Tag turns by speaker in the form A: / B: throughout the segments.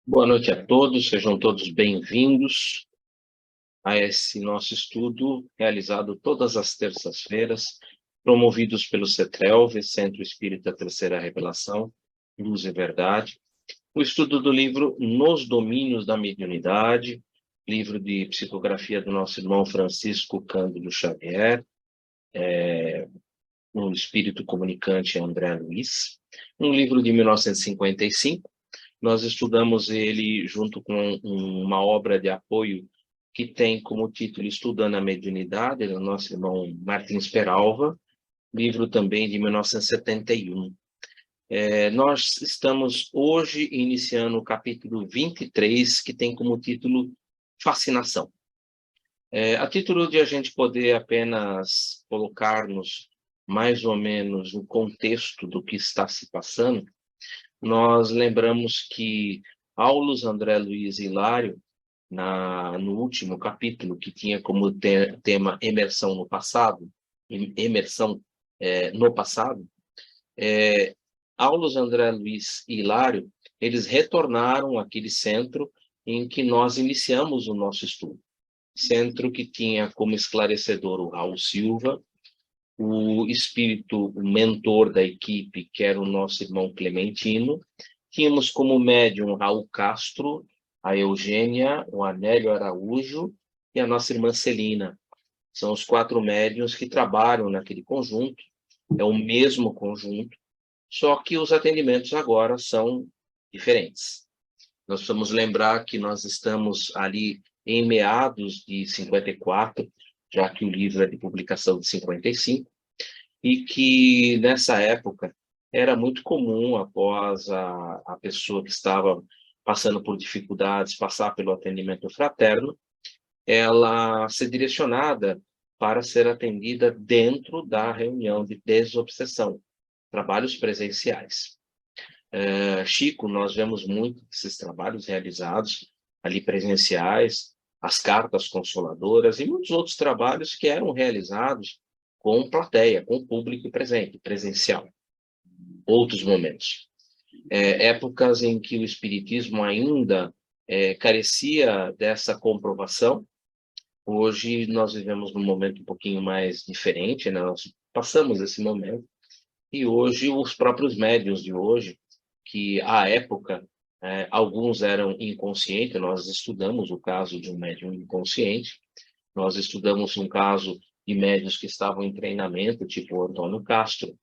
A: Boa noite a todos, sejam todos bem-vindos a esse nosso estudo, realizado todas as terças-feiras, promovidos pelo CETRELV, Centro Espírita Terceira Revelação, Luz e Verdade. O estudo do livro Nos Domínios da Mediunidade, livro de psicografia do nosso irmão Francisco Cândido Xavier, um espírito comunicante André Luiz, um livro de 1955. Nós estudamos ele junto com uma obra de apoio que tem como título Estudando a Mediunidade, do nosso irmão Martins Peralva, livro também de 1971. Nós estamos hoje iniciando o capítulo 23, que tem como título Fascinação. A título de a gente poder apenas colocar-nos mais ou menos no contexto do que está se passando, nós lembramos que Aulus, André Luiz e Hilário, no último capítulo, que tinha como tema imersão no passado, no passado, Aulus, André Luiz e Hilário, eles retornaram àquele centro em que nós iniciamos o nosso estudo. Centro que tinha como esclarecedor o Raul Silva, o espírito o mentor da equipe, que era o nosso irmão Clementino. Tínhamos como médium Raul Castro, a Eugênia, o Anélio Araújo e a nossa irmã Celina. São os 4 médiuns que trabalham naquele conjunto, é o mesmo conjunto, só que os atendimentos agora são diferentes. Nós precisamos lembrar que nós estamos ali em meados de 54, já que o livro é de publicação de 55, e que nessa época era muito comum, após a pessoa que estava passando por dificuldades, passar pelo atendimento fraterno, ela ser direcionada para ser atendida dentro da reunião de desobsessão, trabalhos presenciais. Chico, nós vemos muito esses trabalhos realizados ali presenciais, as cartas consoladoras e muitos outros trabalhos que eram realizados com plateia, com público presente, presencial. Outros momentos. Épocas em que o espiritismo ainda carecia dessa comprovação. Hoje nós vivemos num momento um pouquinho mais diferente, né? Nós passamos esse momento, e hoje os próprios médiuns de hoje, que à época alguns eram inconscientes, nós estudamos o caso de um médium inconsciente, nós estudamos um caso de médiuns que estavam em treinamento, tipo o Antônio Castro,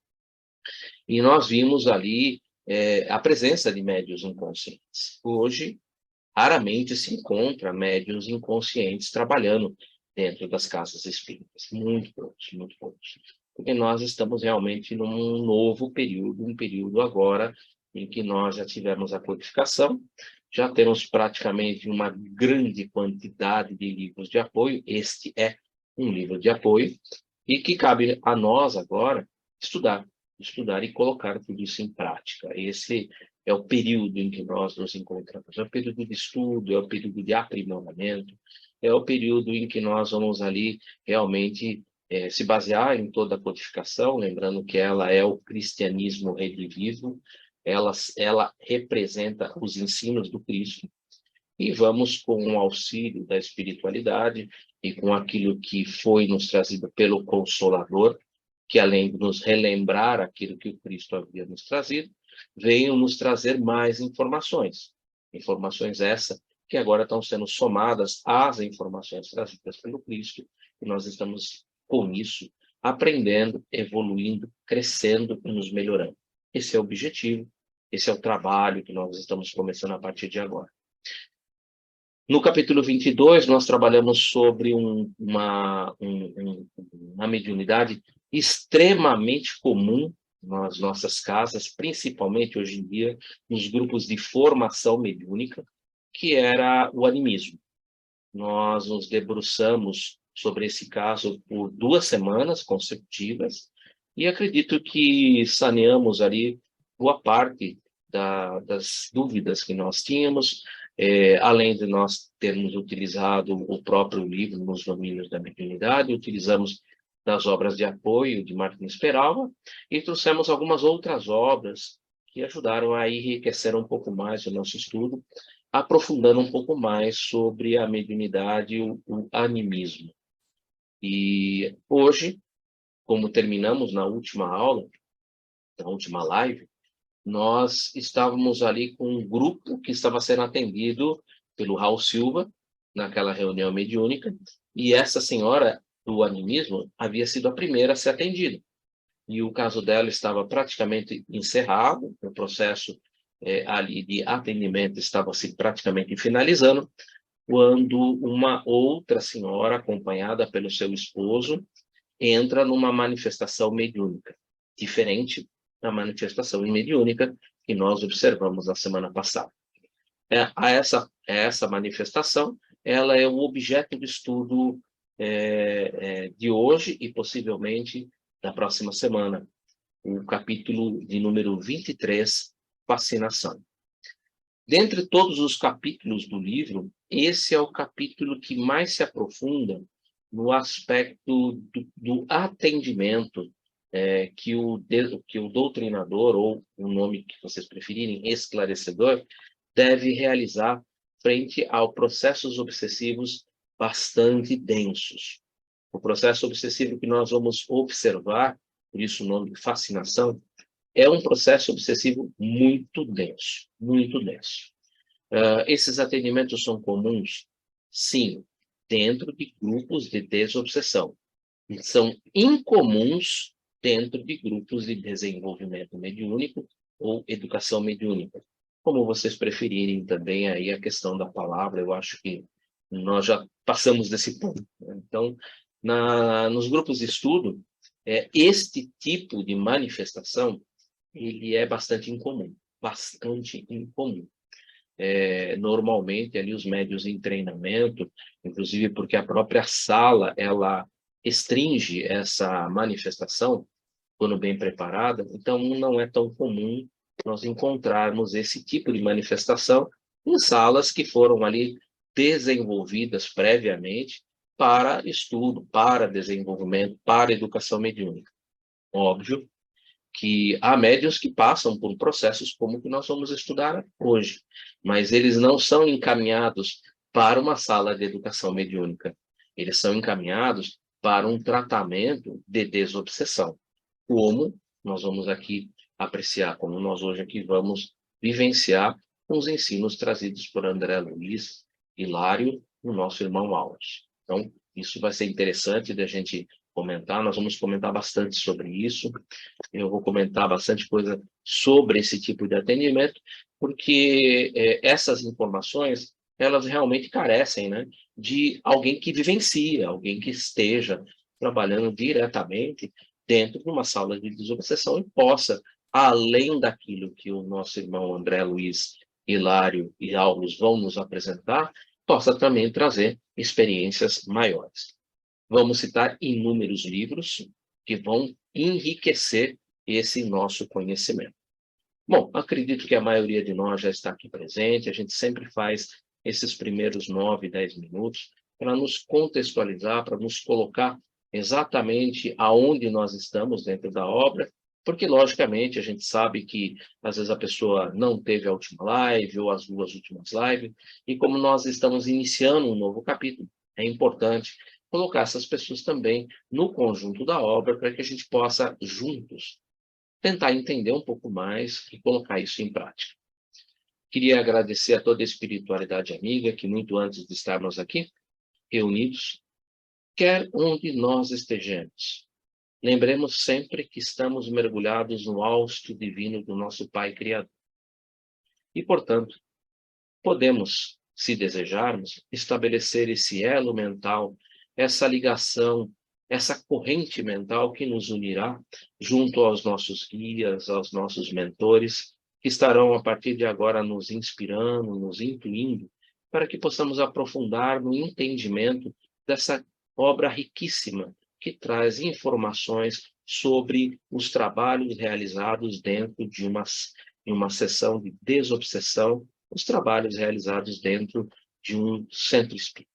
A: e nós vimos ali a presença de médiuns inconscientes. Hoje, raramente se encontra médiuns inconscientes trabalhando dentro das casas espíritas. Muito poucos, muito poucos. Porque nós estamos realmente num novo período, um período agora em que nós já tivemos a codificação, já temos praticamente uma grande quantidade de livros de apoio. Este é um livro de apoio, e que cabe a nós agora estudar e colocar tudo isso em prática. Esse é o período em que nós nos encontramos. É o período de estudo, é o período de aprimoramento, é o período em que nós vamos ali realmente se basear em toda a codificação, lembrando que ela é o cristianismo redivivo, ela representa os ensinos do Cristo, e vamos, com o auxílio da espiritualidade e com aquilo que foi nos trazido pelo Consolador, que além de nos relembrar aquilo que o Cristo havia nos trazido, veio nos trazer mais informações. Informações essas que agora estão sendo somadas às informações trazidas pelo Cristo, e nós estamos, com isso, aprendendo, evoluindo, crescendo e nos melhorando. Esse é o objetivo, esse é o trabalho que nós estamos começando a partir de agora. No capítulo 22, nós trabalhamos sobre uma mediunidade extremamente comum nas nossas casas, principalmente hoje em dia, nos grupos de formação mediúnica, que era o animismo. Nós nos debruçamos sobre esse caso por 2 semanas consecutivas, e acredito que saneamos ali boa parte das dúvidas que nós tínhamos, além de nós termos utilizado o próprio livro Nos Domínios da Mediunidade, utilizamos das obras de apoio de Martins Peralva, e trouxemos algumas outras obras que ajudaram a enriquecer um pouco mais o nosso estudo, aprofundando um pouco mais sobre a mediunidade e o animismo. E hoje, como terminamos na última aula, na última live, nós estávamos ali com um grupo que estava sendo atendido pelo Raul Silva, naquela reunião mediúnica, e essa senhora do animismo havia sido a primeira a ser atendida. E o caso dela estava praticamente encerrado, o processo ali de atendimento estava se praticamente finalizando, quando uma outra senhora, acompanhada pelo seu esposo, entra numa manifestação mediúnica, diferente da manifestação mediúnica que nós observamos na semana passada. Essa manifestação, ela é o objeto de estudo de hoje e possivelmente da próxima semana, o capítulo de número 23, Fascinação. Dentre todos os capítulos do livro, esse é o capítulo que mais se aprofunda no aspecto do atendimento que o doutrinador, ou o nome que vocês preferirem, esclarecedor, deve realizar frente a processos obsessivos bastante densos. O processo obsessivo que nós vamos observar, por isso o nome de fascinação, é um processo obsessivo muito denso, muito denso. Esses atendimentos são comuns? Sim, dentro de grupos de desobsessão. São incomuns dentro de grupos de desenvolvimento mediúnico ou educação mediúnica. Como vocês preferirem também aí a questão da palavra, eu acho que nós já passamos desse ponto. Então, nos grupos de estudo, este tipo de manifestação, ele é bastante incomum, bastante incomum. Normalmente, ali os médiuns em treinamento, inclusive porque a própria sala, ela restringe essa manifestação, quando bem preparada, então não é tão comum nós encontrarmos esse tipo de manifestação em salas que foram ali desenvolvidas previamente para estudo, para desenvolvimento, para educação mediúnica. Óbvio que há médiuns que passam por processos como o que nós vamos estudar hoje, mas eles não são encaminhados para uma sala de educação mediúnica. Eles são encaminhados para um tratamento de desobsessão, como nós vamos aqui apreciar, como nós hoje aqui vamos vivenciar com os ensinos trazidos por André Luiz, Hilário e o nosso irmão Alves. Então, isso vai ser interessante de a gente comentar, nós vamos comentar bastante sobre isso, eu vou comentar bastante coisa sobre esse tipo de atendimento, porque essas informações, elas realmente carecem, né, de alguém que vivencia, alguém que esteja trabalhando diretamente dentro de uma sala de desobsessão e possa, além daquilo que o nosso irmão André Luiz, Hilário e Aulos vão nos apresentar, possa também trazer experiências maiores. Vamos citar inúmeros livros que vão enriquecer esse nosso conhecimento. Bom, acredito que a maioria de nós já está aqui presente, a gente sempre faz esses primeiros 9, 10 minutos para nos contextualizar, para nos colocar exatamente aonde nós estamos dentro da obra, porque, logicamente, a gente sabe que, às vezes, a pessoa não teve a última live ou as duas últimas lives, e como nós estamos iniciando um novo capítulo, é importante colocar essas pessoas também no conjunto da obra para que a gente possa, juntos, tentar entender um pouco mais e colocar isso em prática. Queria agradecer a toda a espiritualidade amiga que, muito antes de estarmos aqui reunidos, quer onde nós estejamos, lembremos sempre que estamos mergulhados no hausto divino do nosso Pai Criador. E, portanto, podemos, se desejarmos, estabelecer esse elo mental, essa ligação, essa corrente mental que nos unirá junto aos nossos guias, aos nossos mentores, que estarão, a partir de agora, nos inspirando, nos intuindo, para que possamos aprofundar no entendimento dessa obra riquíssima, que traz informações sobre os trabalhos realizados dentro de uma sessão de desobsessão, os trabalhos realizados dentro de um centro espírita.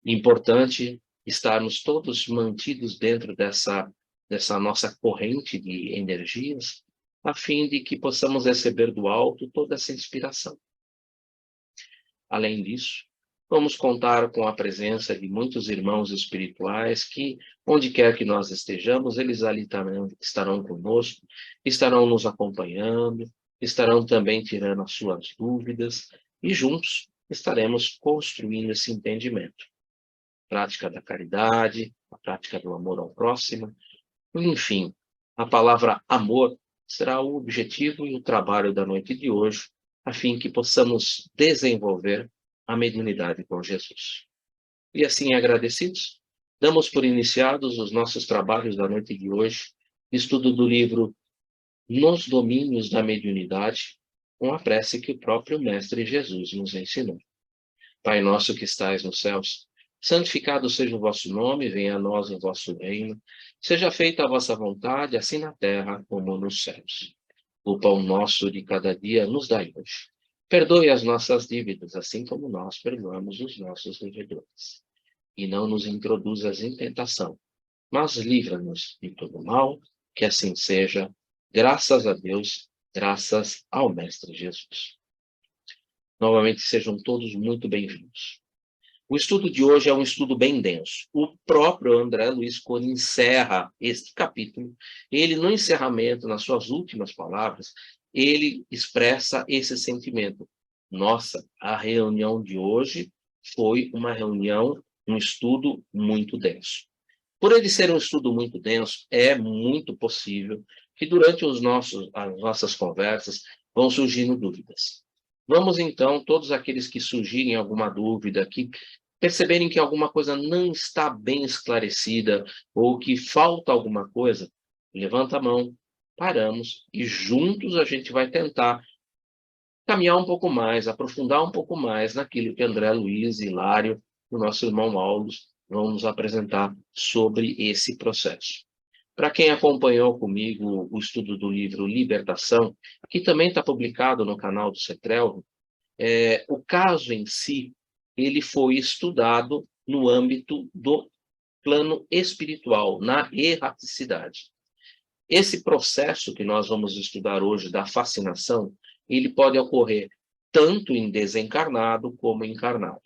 A: Importante estarmos todos mantidos dentro dessa nossa corrente de energias, a fim de que possamos receber do alto toda essa inspiração. Além disso, vamos contar com a presença de muitos irmãos espirituais que, onde quer que nós estejamos, eles ali também estarão conosco, estarão nos acompanhando, estarão também tirando as suas dúvidas, e juntos estaremos construindo esse entendimento. Prática da caridade, a prática do amor ao próximo, enfim, a palavra amor será o objetivo e o trabalho da noite de hoje, a fim que possamos desenvolver a mediunidade com Jesus. E assim, agradecidos, damos por iniciados os nossos trabalhos da noite de hoje, estudo do livro Nos Domínios da Mediunidade, com a prece que o próprio Mestre Jesus nos ensinou. Pai nosso que estais nos céus, santificado seja o vosso nome, venha a nós o vosso reino, seja feita a vossa vontade, assim na terra como nos céus. O pão nosso de cada dia nos dai hoje. Perdoe as nossas dívidas, assim como nós perdoamos os nossos devedores. E não nos introduzas em tentação, mas livra-nos de todo mal, que assim seja, graças a Deus, graças ao Mestre Jesus. Novamente, sejam todos muito bem-vindos. O estudo de hoje é um estudo bem denso. O próprio André Luiz, quando encerra este capítulo, ele, no encerramento, nas suas últimas palavras, ele expressa esse sentimento. Nossa, a reunião de hoje foi uma reunião, um estudo muito denso. Por ele ser um estudo muito denso, é muito possível que durante as nossas conversas vão surgindo dúvidas. Vamos então, todos aqueles que surgirem alguma dúvida, que perceberem que alguma coisa não está bem esclarecida ou que falta alguma coisa, levanta a mão, paramos e juntos a gente vai tentar caminhar um pouco mais, aprofundar um pouco mais naquilo que André Luiz e Hilário, o nosso irmão Aulos, vão nos apresentar sobre esse processo. Para quem acompanhou comigo o estudo do livro Libertação, que também está publicado no canal do CETREL, o caso em si, ele foi estudado no âmbito do plano espiritual, na erraticidade. Esse processo que nós vamos estudar hoje da fascinação, ele pode ocorrer tanto em desencarnado como encarnado.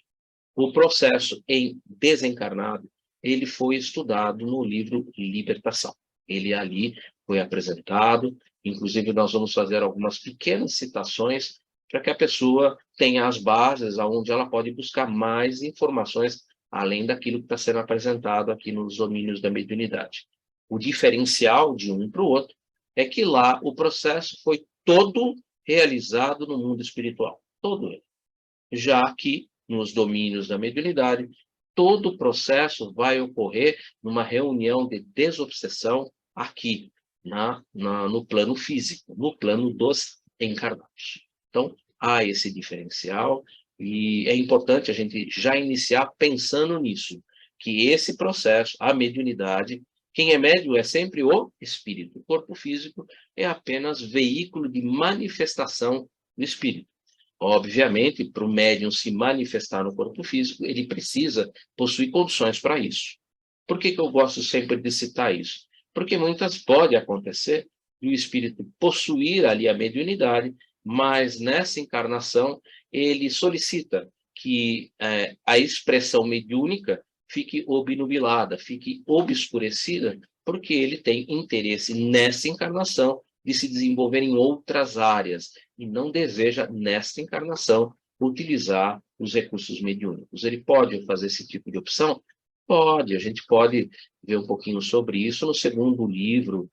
A: O processo em desencarnado, ele foi estudado no livro Libertação. Ele ali foi apresentado, inclusive nós vamos fazer algumas pequenas citações para que a pessoa tenha as bases onde ela pode buscar mais informações além daquilo que está sendo apresentado aqui nos domínios da mediunidade. O diferencial de um para o outro é que lá o processo foi todo realizado no mundo espiritual, todo ele. Já que nos domínios da mediunidade, todo o processo vai ocorrer numa reunião de desobsessão aqui, no plano físico, no plano dos encarnados. Então, há esse diferencial e é importante a gente já iniciar pensando nisso, que esse processo, a mediunidade, quem é médium é sempre o espírito. O corpo físico é apenas veículo de manifestação do espírito. Obviamente, para o médium se manifestar no corpo físico, ele precisa possuir condições para isso. Por que eu gosto sempre de citar isso? Porque pode acontecer de o espírito possuir ali a mediunidade, mas nessa encarnação ele solicita que a expressão mediúnica fique obnubilada, fique obscurecida, porque ele tem interesse nessa encarnação de se desenvolver em outras áreas e não deseja, nesta encarnação, utilizar os recursos mediúnicos. Ele pode fazer esse tipo de opção? Pode, a gente pode ver um pouquinho sobre isso no segundo livro,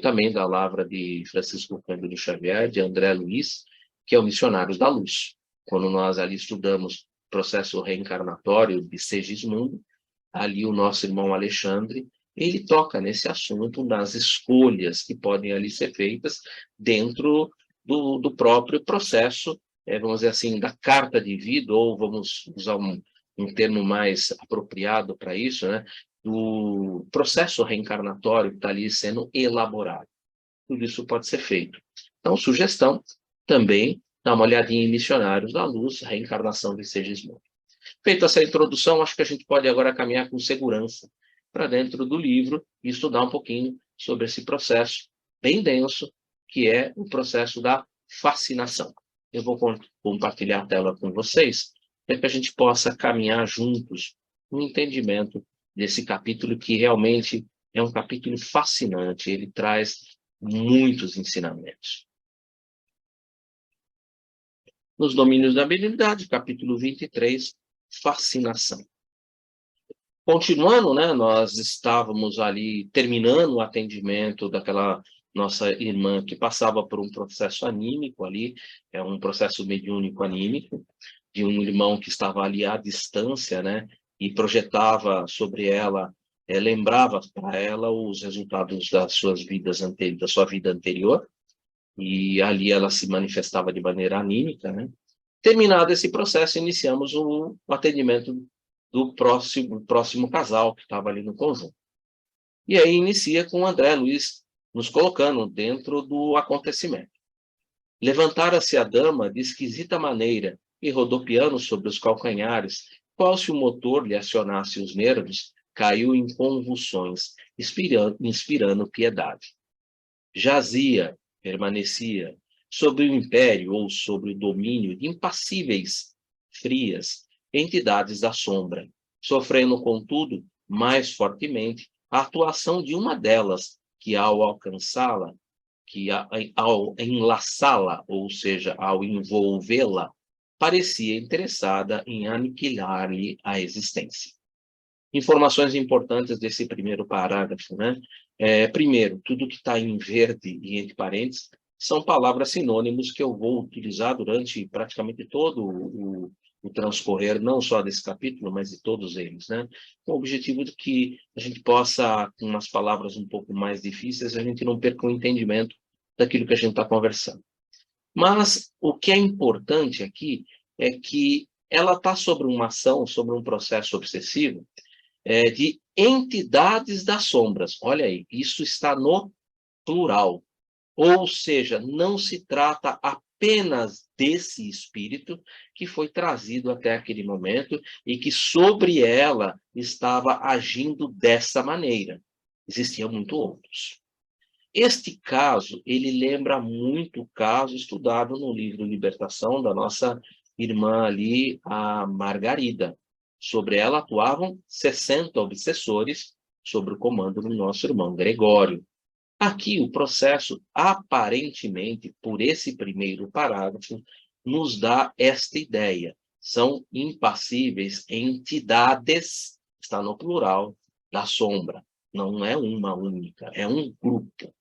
A: também da Lavra de Francisco Cândido Xavier, de André Luiz, que é o Missionários da Luz. Quando nós ali estudamos o processo reencarnatório de Segismundo, ali o nosso irmão Alexandre, ele toca nesse assunto das escolhas que podem ali ser feitas dentro do próprio processo, vamos dizer assim, da carta de vida, ou vamos usar um termo mais apropriado para isso, né? Do processo reencarnatório que está ali sendo elaborado. Tudo isso pode ser feito. Então, sugestão, também, dá uma olhadinha em Missionários da Luz, reencarnação de Segismundo. Feita essa introdução, acho que a gente pode agora caminhar com segurança para dentro do livro e estudar um pouquinho sobre esse processo bem denso, que é o processo da fascinação. Eu vou compartilhar a tela com vocês para que a gente possa caminhar juntos no entendimento desse capítulo, que realmente é um capítulo fascinante, ele traz muitos ensinamentos. Nos domínios da habilidade, capítulo 23, fascinação. Continuando, né, nós estávamos ali terminando o atendimento daquela nossa irmã que passava por um processo anímico ali, é um processo mediúnico anímico, de um irmão que estava ali à distância, né, e projetava sobre ela, lembrava para ela os resultados das suas vidas da sua vida anterior, e ali ela se manifestava de maneira anímica, né. Terminado esse processo, iniciamos o atendimento do próximo casal que estava ali no conjunto. E aí inicia com o André Luiz nos colocando dentro do acontecimento. Levantara-se a dama de esquisita maneira e rodopiando sobre os calcanhares, qual se o motor lhe acionasse os nervos, caiu em convulsões, inspirando piedade. Jazia, permanecia, sobre o império ou sobre o domínio de impassíveis, frias, entidades da sombra, sofrendo, contudo, mais fortemente a atuação de uma delas, que ao alcançá-la, ao enlaçá-la, ou seja, ao envolvê-la, parecia interessada em aniquilar-lhe a existência. Informações importantes desse primeiro parágrafo, né? Primeiro, tudo que está em verde e entre parênteses são palavras sinônimos que eu vou utilizar durante praticamente todo o transcorrer, não só desse capítulo, mas de todos eles, né? Com o objetivo de que a gente possa, com umas palavras um pouco mais difíceis, a gente não perca o entendimento daquilo que a gente está conversando. Mas o que é importante aqui é que ela está sobre uma ação, sobre um processo obsessivo, de entidades das sombras. Olha aí, isso está no plural. Ou seja, não se trata apenas desse espírito que foi trazido até aquele momento e que sobre ela estava agindo dessa maneira. Existiam muito outros. Este caso, ele lembra muito o caso estudado no livro Libertação, da nossa irmã ali, a Margarida. Sobre ela atuavam 60 obsessores, sob o comando do nosso irmão Gregório. Aqui, o processo, aparentemente, por esse primeiro parágrafo, nos dá esta ideia. São impassíveis entidades, está no plural, da sombra. Não é uma única, é um grupo.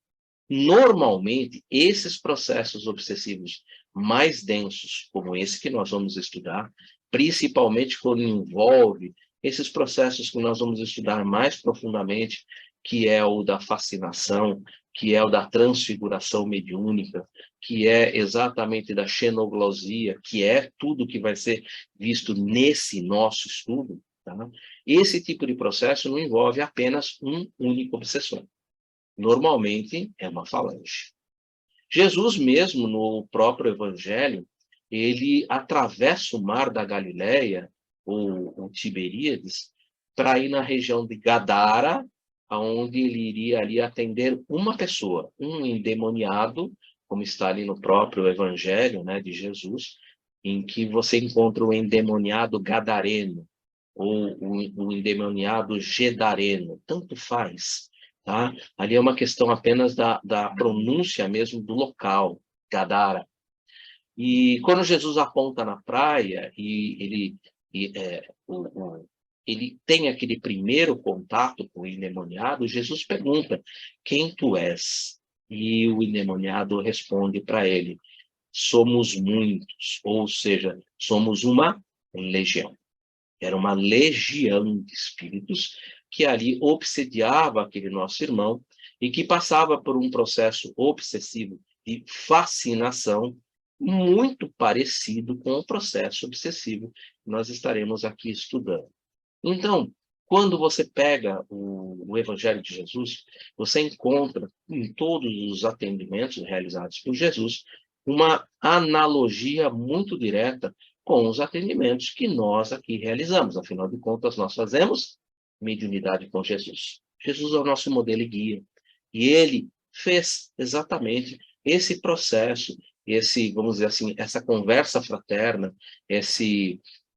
A: Normalmente, esses processos obsessivos mais densos, como esse que nós vamos estudar, principalmente quando envolve esses processos que nós vamos estudar mais profundamente, que é o da fascinação, que é o da transfiguração mediúnica, que é exatamente da xenoglosia, que é tudo que vai ser visto nesse nosso estudo, tá? Esse tipo de processo não envolve apenas um único obsessor. Normalmente é uma falange. Jesus mesmo, no próprio Evangelho, ele atravessa o mar da Galileia, ou o Tiberíades, para ir na região de Gadara, onde ele iria ali atender uma pessoa, um endemoniado, como está ali no próprio Evangelho, né, de Jesus, em que você encontra o endemoniado gadareno, ou o endemoniado gedareno, tanto faz. Tá? Ali é uma questão apenas da pronúncia mesmo do local, Gadara. E quando Jesus aponta na praia ele tem aquele primeiro contato com o endemoniado, Jesus pergunta, quem tu és? E o endemoniado responde para ele, somos muitos, ou seja, somos uma legião. Era uma legião de espíritos que ali obsediava aquele nosso irmão e que passava por um processo obsessivo de fascinação muito parecido com o processo obsessivo que nós estaremos aqui estudando. Então, quando você pega o Evangelho de Jesus, você encontra em todos os atendimentos realizados por Jesus uma analogia muito direta com os atendimentos que nós aqui realizamos. Afinal de contas, nós fazemos mediunidade com Jesus. Jesus é o nosso modelo e guia. E ele fez exatamente esse processo, vamos dizer assim, essa conversa fraterna,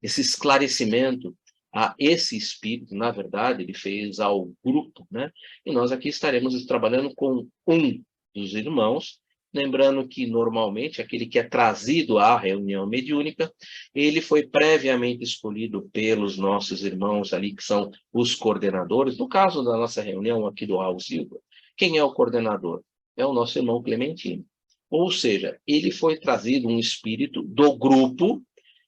A: esse esclarecimento a esse espírito, na verdade, ele fez ao grupo, né? E nós aqui estaremos trabalhando com um dos irmãos, lembrando que, normalmente, aquele que é trazido à reunião mediúnica, ele foi previamente escolhido pelos nossos irmãos ali, que são os coordenadores. No caso da nossa reunião aqui do Raul Silva, quem é o coordenador? É o nosso irmão Clementino. Ou seja, ele foi trazido um espírito do grupo,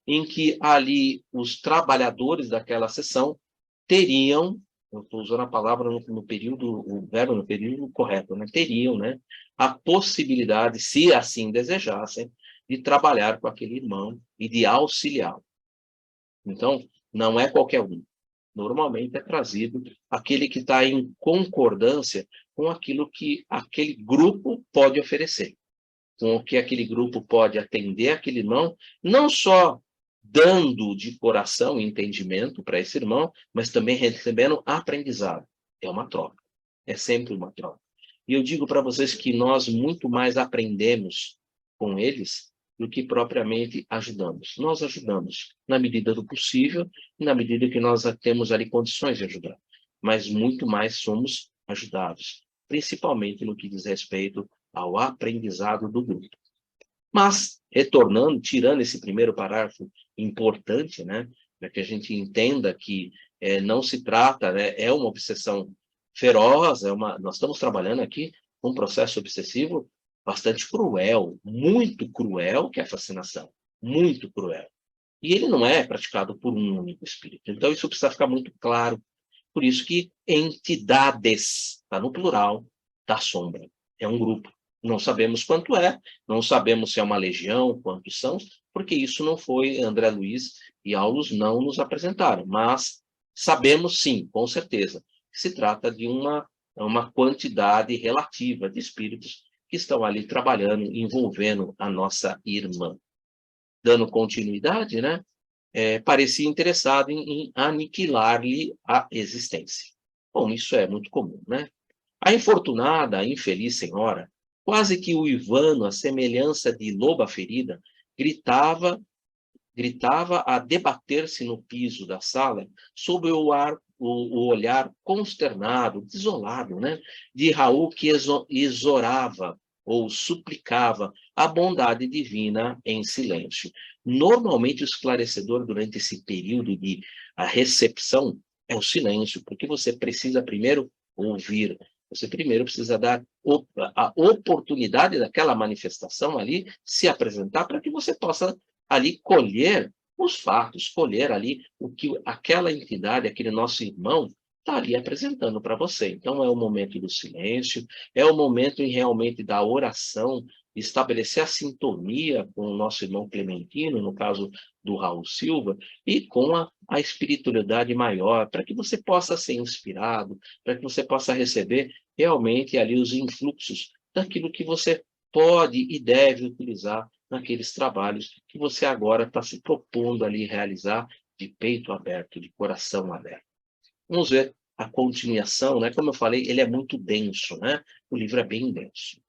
A: em que ali os trabalhadores daquela sessão teriam, eu estou usando a palavra no período, o verbo no período correto, né? Teriam, né, a possibilidade, se assim desejassem, de trabalhar com aquele irmão e de auxiliá-lo. Então, não é qualquer um. Normalmente é trazido aquele que está em concordância com aquilo que aquele grupo pode oferecer, com o que aquele grupo pode atender aquele irmão, não só dando de coração entendimento para esse irmão, mas também recebendo aprendizado. É uma troca. É sempre uma troca. E eu digo para vocês que nós muito mais aprendemos com eles do que propriamente ajudamos. Nós ajudamos na medida do possível, na medida que nós temos ali condições de ajudar. Mas muito mais somos ajudados, principalmente no que diz respeito ao aprendizado do grupo. Mas, retornando, tirando esse primeiro parágrafo importante, né, para que a gente entenda que não se trata, né, é uma obsessão feroz, nós estamos trabalhando aqui um processo obsessivo bastante cruel, muito cruel, que é a fascinação, muito cruel. E ele não é praticado por um único espírito. Então, isso precisa ficar muito claro. Por isso que entidades, está no plural, da sombra. É um grupo. Não sabemos quanto é, não sabemos se é uma legião, quantos são, porque isso não foi, André Luiz e Aulus não nos apresentaram. Mas sabemos sim, com certeza, que se trata de uma quantidade relativa de espíritos que estão ali trabalhando, envolvendo a nossa irmã. Dando continuidade, né? Parecia interessado em aniquilar-lhe a existência. Bom, isso é muito comum, né? A infortunada, a infeliz senhora, quase que uivando a semelhança de loba ferida, gritava a debater-se no piso da sala sob o olhar consternado, desolado, né, de Raul, que exorava ou suplicava a bondade divina em silêncio. Normalmente, o esclarecedor durante esse período de a recepção é o silêncio, porque você precisa primeiro ouvir, você primeiro precisa dar a oportunidade daquela manifestação ali se apresentar para que você possa ali colher os fatos, colher ali o que aquela entidade, aquele nosso irmão, está ali apresentando para você. Então, é o momento do silêncio, é o momento realmente da oração, estabelecer a sintonia com o nosso irmão Clementino, no caso do Raul Silva, e com a espiritualidade maior, para que você possa ser inspirado, para que você possa receber realmente ali os influxos daquilo que você pode e deve utilizar naqueles trabalhos que você agora está se propondo ali realizar de peito aberto, de coração aberto. Vamos ver a continuação, né? Como eu falei, ele é muito denso, né? O livro é bem denso.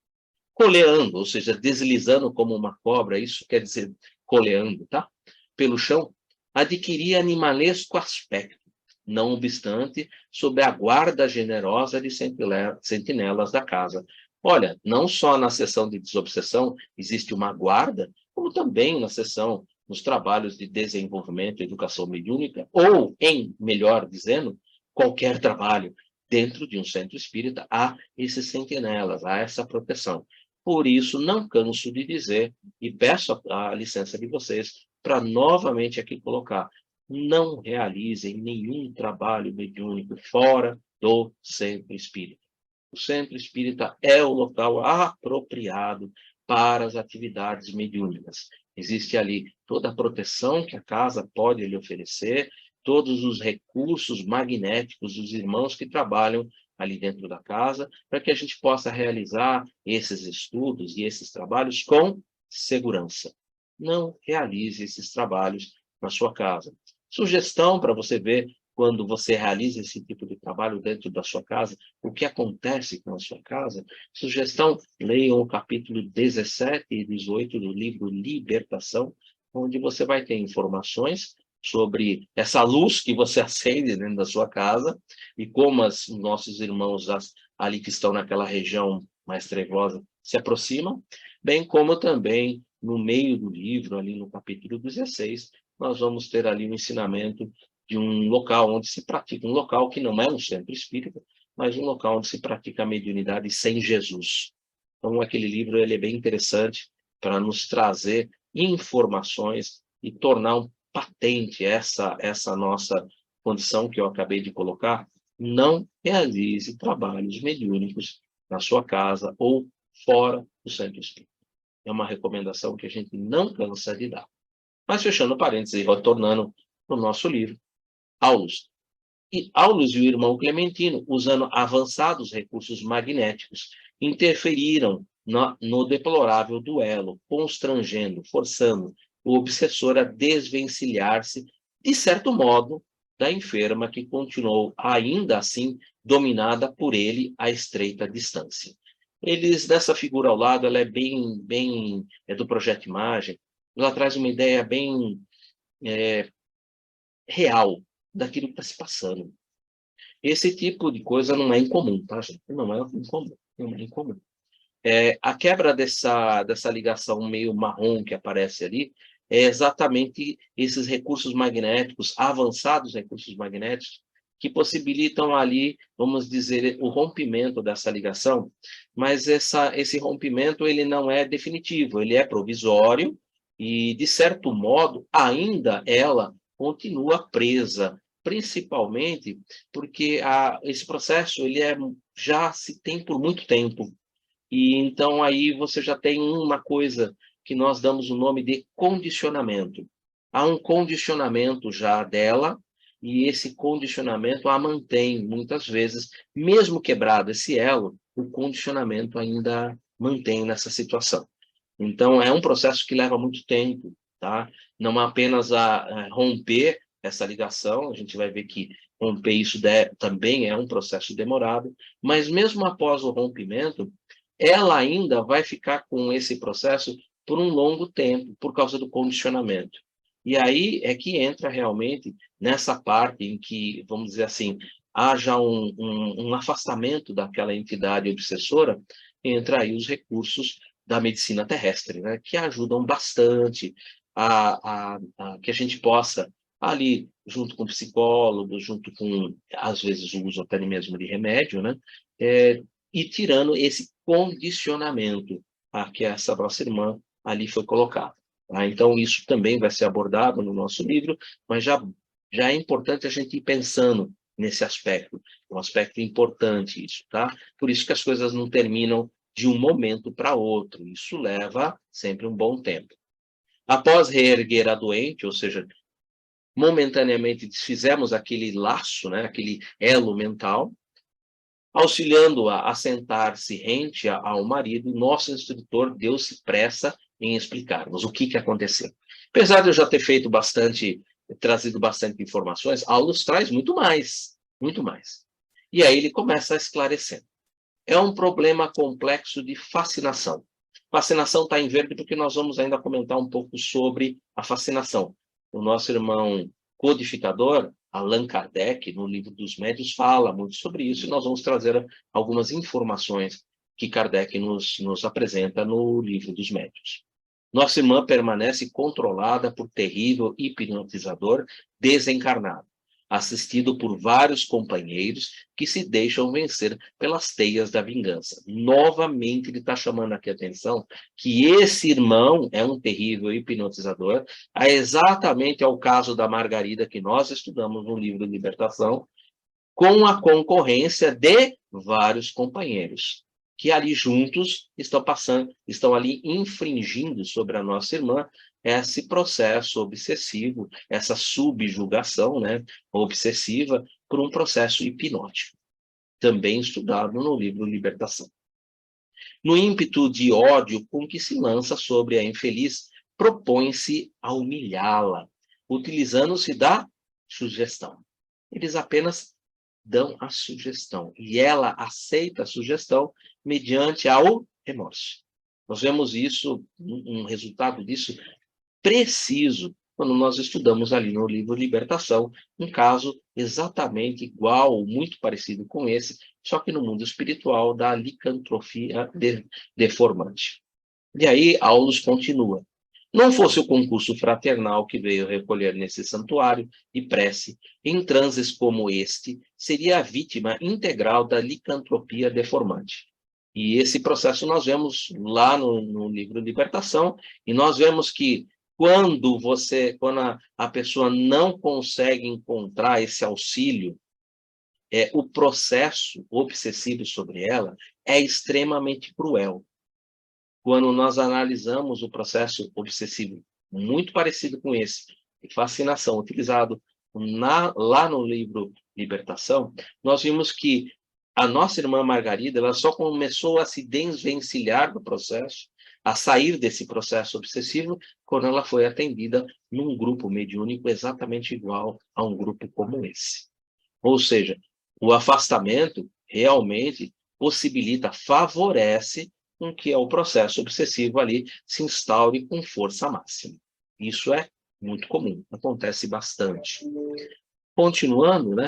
A: Coleando, ou seja, deslizando como uma cobra, isso quer dizer coleando, tá? Pelo chão, adquiria animalesco aspecto, não obstante, sob a guarda generosa de sentinelas da casa. Olha, não só na sessão de desobsessão existe uma guarda, como também na sessão, nos trabalhos de desenvolvimento e educação mediúnica, ou, melhor dizendo, qualquer trabalho dentro de um centro espírita, há esses sentinelas, há essa proteção. Por isso, não canso de dizer, e peço a licença de vocês, para novamente aqui colocar, não realizem nenhum trabalho mediúnico fora do centro espírita. O centro espírita é o local apropriado para as atividades mediúnicas. Existe ali toda a proteção que a casa pode lhe oferecer, todos os recursos magnéticos dos irmãos que trabalham ali dentro da casa, para que a gente possa realizar esses estudos e esses trabalhos com segurança. Não realize esses trabalhos na sua casa. Sugestão para você ver quando você realiza esse tipo de trabalho dentro da sua casa, o que acontece com a sua casa. Sugestão, leiam o capítulo 17 e 18 do livro Libertação, onde você vai ter informações sobre essa luz que você acende dentro da sua casa e como os nossos irmãos ali que estão naquela região mais trevosa se aproximam, bem como também no meio do livro, ali no capítulo 16, nós vamos ter ali um ensinamento de um local onde se pratica, um local que não é um centro espírita, mas um local onde se pratica a mediunidade sem Jesus. Então, aquele livro ele é bem interessante para nos trazer informações e tornar patente essa nossa condição que eu acabei de colocar. Não realize trabalhos mediúnicos na sua casa ou fora do centro espírita. É uma recomendação que a gente não cansa de dar. Mas, fechando parênteses e retornando para o nosso livro, Aulus. E Aulus e o irmão Clementino, usando avançados recursos magnéticos, interferiram no deplorável duelo, constrangendo, forçando o obsessor a desvencilhar-se, de certo modo, da enferma que continuou, ainda assim, dominada por ele a estreita distância. Eles, nessa figura ao lado, ela é é do Projeto Imagem, ela traz uma ideia bem real daquilo que está se passando. Esse tipo de coisa não é incomum, tá, gente? Não é incomum, não é incomum. A quebra dessa ligação meio marrom que aparece ali é exatamente esses recursos magnéticos, avançados recursos magnéticos, que possibilitam ali, vamos dizer, o rompimento dessa ligação, mas esse rompimento ele não é definitivo, ele é provisório e, de certo modo, ainda ela continua presa, principalmente porque esse processo ele já se tem por muito tempo. E então aí você já tem uma coisa que nós damos o nome de condicionamento. Há um condicionamento já dela, e esse condicionamento a mantém, muitas vezes, mesmo quebrado esse elo, o condicionamento ainda mantém nessa situação. Então, é um processo que leva muito tempo, tá? Não apenas a romper essa ligação, a gente vai ver que romper isso também é um processo demorado, mas mesmo após o rompimento, ela ainda vai ficar com esse processo por um longo tempo, por causa do condicionamento. E aí é que entra realmente nessa parte em que, vamos dizer assim, haja um afastamento daquela entidade obsessora, entra aí os recursos da medicina terrestre, né, que ajudam bastante a que a gente possa, ali, junto com psicólogos, junto com, às vezes, o uso até mesmo de remédio, né, e tirando esse condicionamento a que essa nossa irmã ali foi colocada. Tá? Então, isso também vai ser abordado no nosso livro, mas já é importante a gente ir pensando nesse aspecto, um aspecto importante isso, tá? Por isso que as coisas não terminam de um momento para outro, isso leva sempre um bom tempo. Após reerguer a doente, ou seja, momentaneamente desfizemos aquele laço, né, aquele elo mental, auxiliando-a a sentar-se rente ao marido, nosso instrutor deu-se pressa em explicar-nos o que aconteceu. Apesar de eu já ter feito trazido bastante informações, Aulus traz muito mais, muito mais. E aí ele começa a esclarecer. É um problema complexo de fascinação. Fascinação está em verde porque nós vamos ainda comentar um pouco sobre a fascinação. O nosso irmão codificador, Allan Kardec, no Livro dos Médiuns, fala muito sobre isso, e nós vamos trazer algumas informações que Kardec nos apresenta no Livro dos Médiuns. Nossa irmã permanece controlada por terrível hipnotizador desencarnado, assistido por vários companheiros que se deixam vencer pelas teias da vingança. Novamente, ele está chamando aqui a atenção que esse irmão é um terrível hipnotizador, exatamente ao caso da Margarida, que nós estudamos no livro Libertação, com a concorrência de vários companheiros, que ali juntos estão ali infringindo sobre a nossa irmã esse processo obsessivo, essa subjugação, né, obsessiva, por um processo hipnótico, também estudado no livro Libertação. No ímpeto de ódio com que se lança sobre a infeliz, propõe-se a humilhá-la, utilizando-se da sugestão. Eles apenas dão a sugestão, e ela aceita a sugestão mediante ao remorso. Nós vemos isso, um resultado disso preciso, quando nós estudamos ali no livro Libertação, um caso exatamente igual, ou muito parecido com esse, só que no mundo espiritual da licantrofia deformante. E aí, Aulus continua. Não fosse o concurso fraternal que veio recolher nesse santuário e prece, em transes como este, seria a vítima integral da licantropia deformante. E esse processo nós vemos lá no livro Libertação, e nós vemos que quando a pessoa não consegue encontrar esse auxílio, o processo obsessivo sobre ela é extremamente cruel. Quando nós analisamos o processo obsessivo muito parecido com esse, de fascinação, utilizado lá no livro Libertação, nós vimos que a nossa irmã Margarida ela só começou a se desvencilhar do processo, a sair desse processo obsessivo, quando ela foi atendida num grupo mediúnico exatamente igual a um grupo como esse. Ou seja, o afastamento realmente possibilita, favorece com que o processo obsessivo ali se instaure com força máxima. Isso é muito comum, acontece bastante. Continuando, né?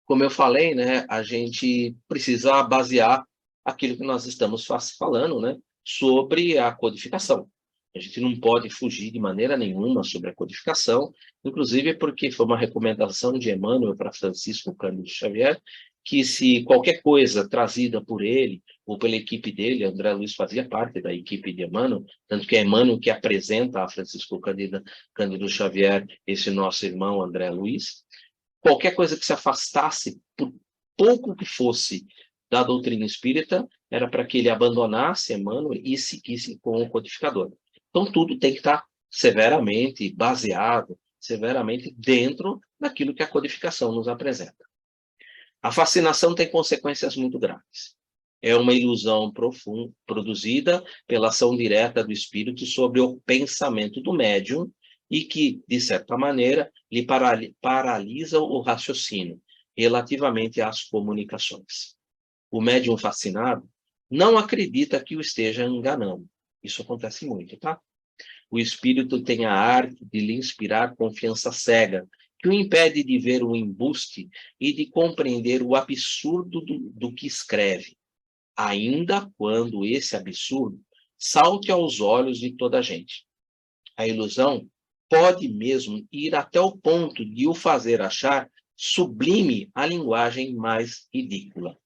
A: Como eu falei, né, a gente precisa basear aquilo que nós estamos falando, né, sobre a codificação. A gente não pode fugir de maneira nenhuma sobre a codificação, inclusive porque foi uma recomendação de Emmanuel para Francisco Cândido Xavier, que se qualquer coisa trazida por ele ou pela equipe dele, André Luiz fazia parte da equipe de Emmanuel, tanto que é Emmanuel que apresenta a Francisco Cândido Xavier, esse nosso irmão André Luiz, qualquer coisa que se afastasse, por pouco que fosse, da doutrina espírita, era para que ele abandonasse Emmanuel e seguisse com o codificador. Então, tudo tem que estar severamente baseado, severamente dentro daquilo que a codificação nos apresenta. A fascinação tem consequências muito graves. É uma ilusão profunda, produzida pela ação direta do espírito sobre o pensamento do médium e que, de certa maneira, lhe paralisa o raciocínio relativamente às comunicações. O médium fascinado não acredita que o esteja enganando. Isso acontece muito, tá? O espírito tem a arte de lhe inspirar confiança cega, que o impede de ver o embuste e de compreender o absurdo do que escreve, ainda quando esse absurdo salte aos olhos de toda a gente. A ilusão pode mesmo ir até o ponto de o fazer achar sublime a linguagem mais ridícula.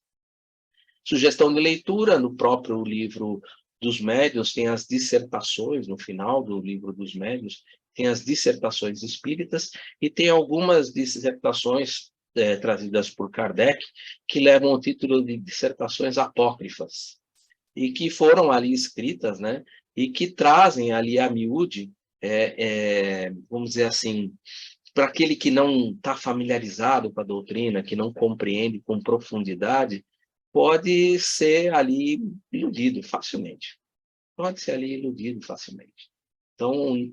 A: Sugestão de leitura, no próprio livro dos médiuns, tem as dissertações, no final do livro dos médiuns, tem as dissertações espíritas, e tem algumas dissertações trazidas por Kardec, que levam o título de dissertações apócrifas, e que foram ali escritas, né, e que trazem ali a miúde, vamos dizer assim, para aquele que não está familiarizado com a doutrina, que não compreende com profundidade, pode ser ali iludido facilmente. Pode ser ali iludido facilmente. Então,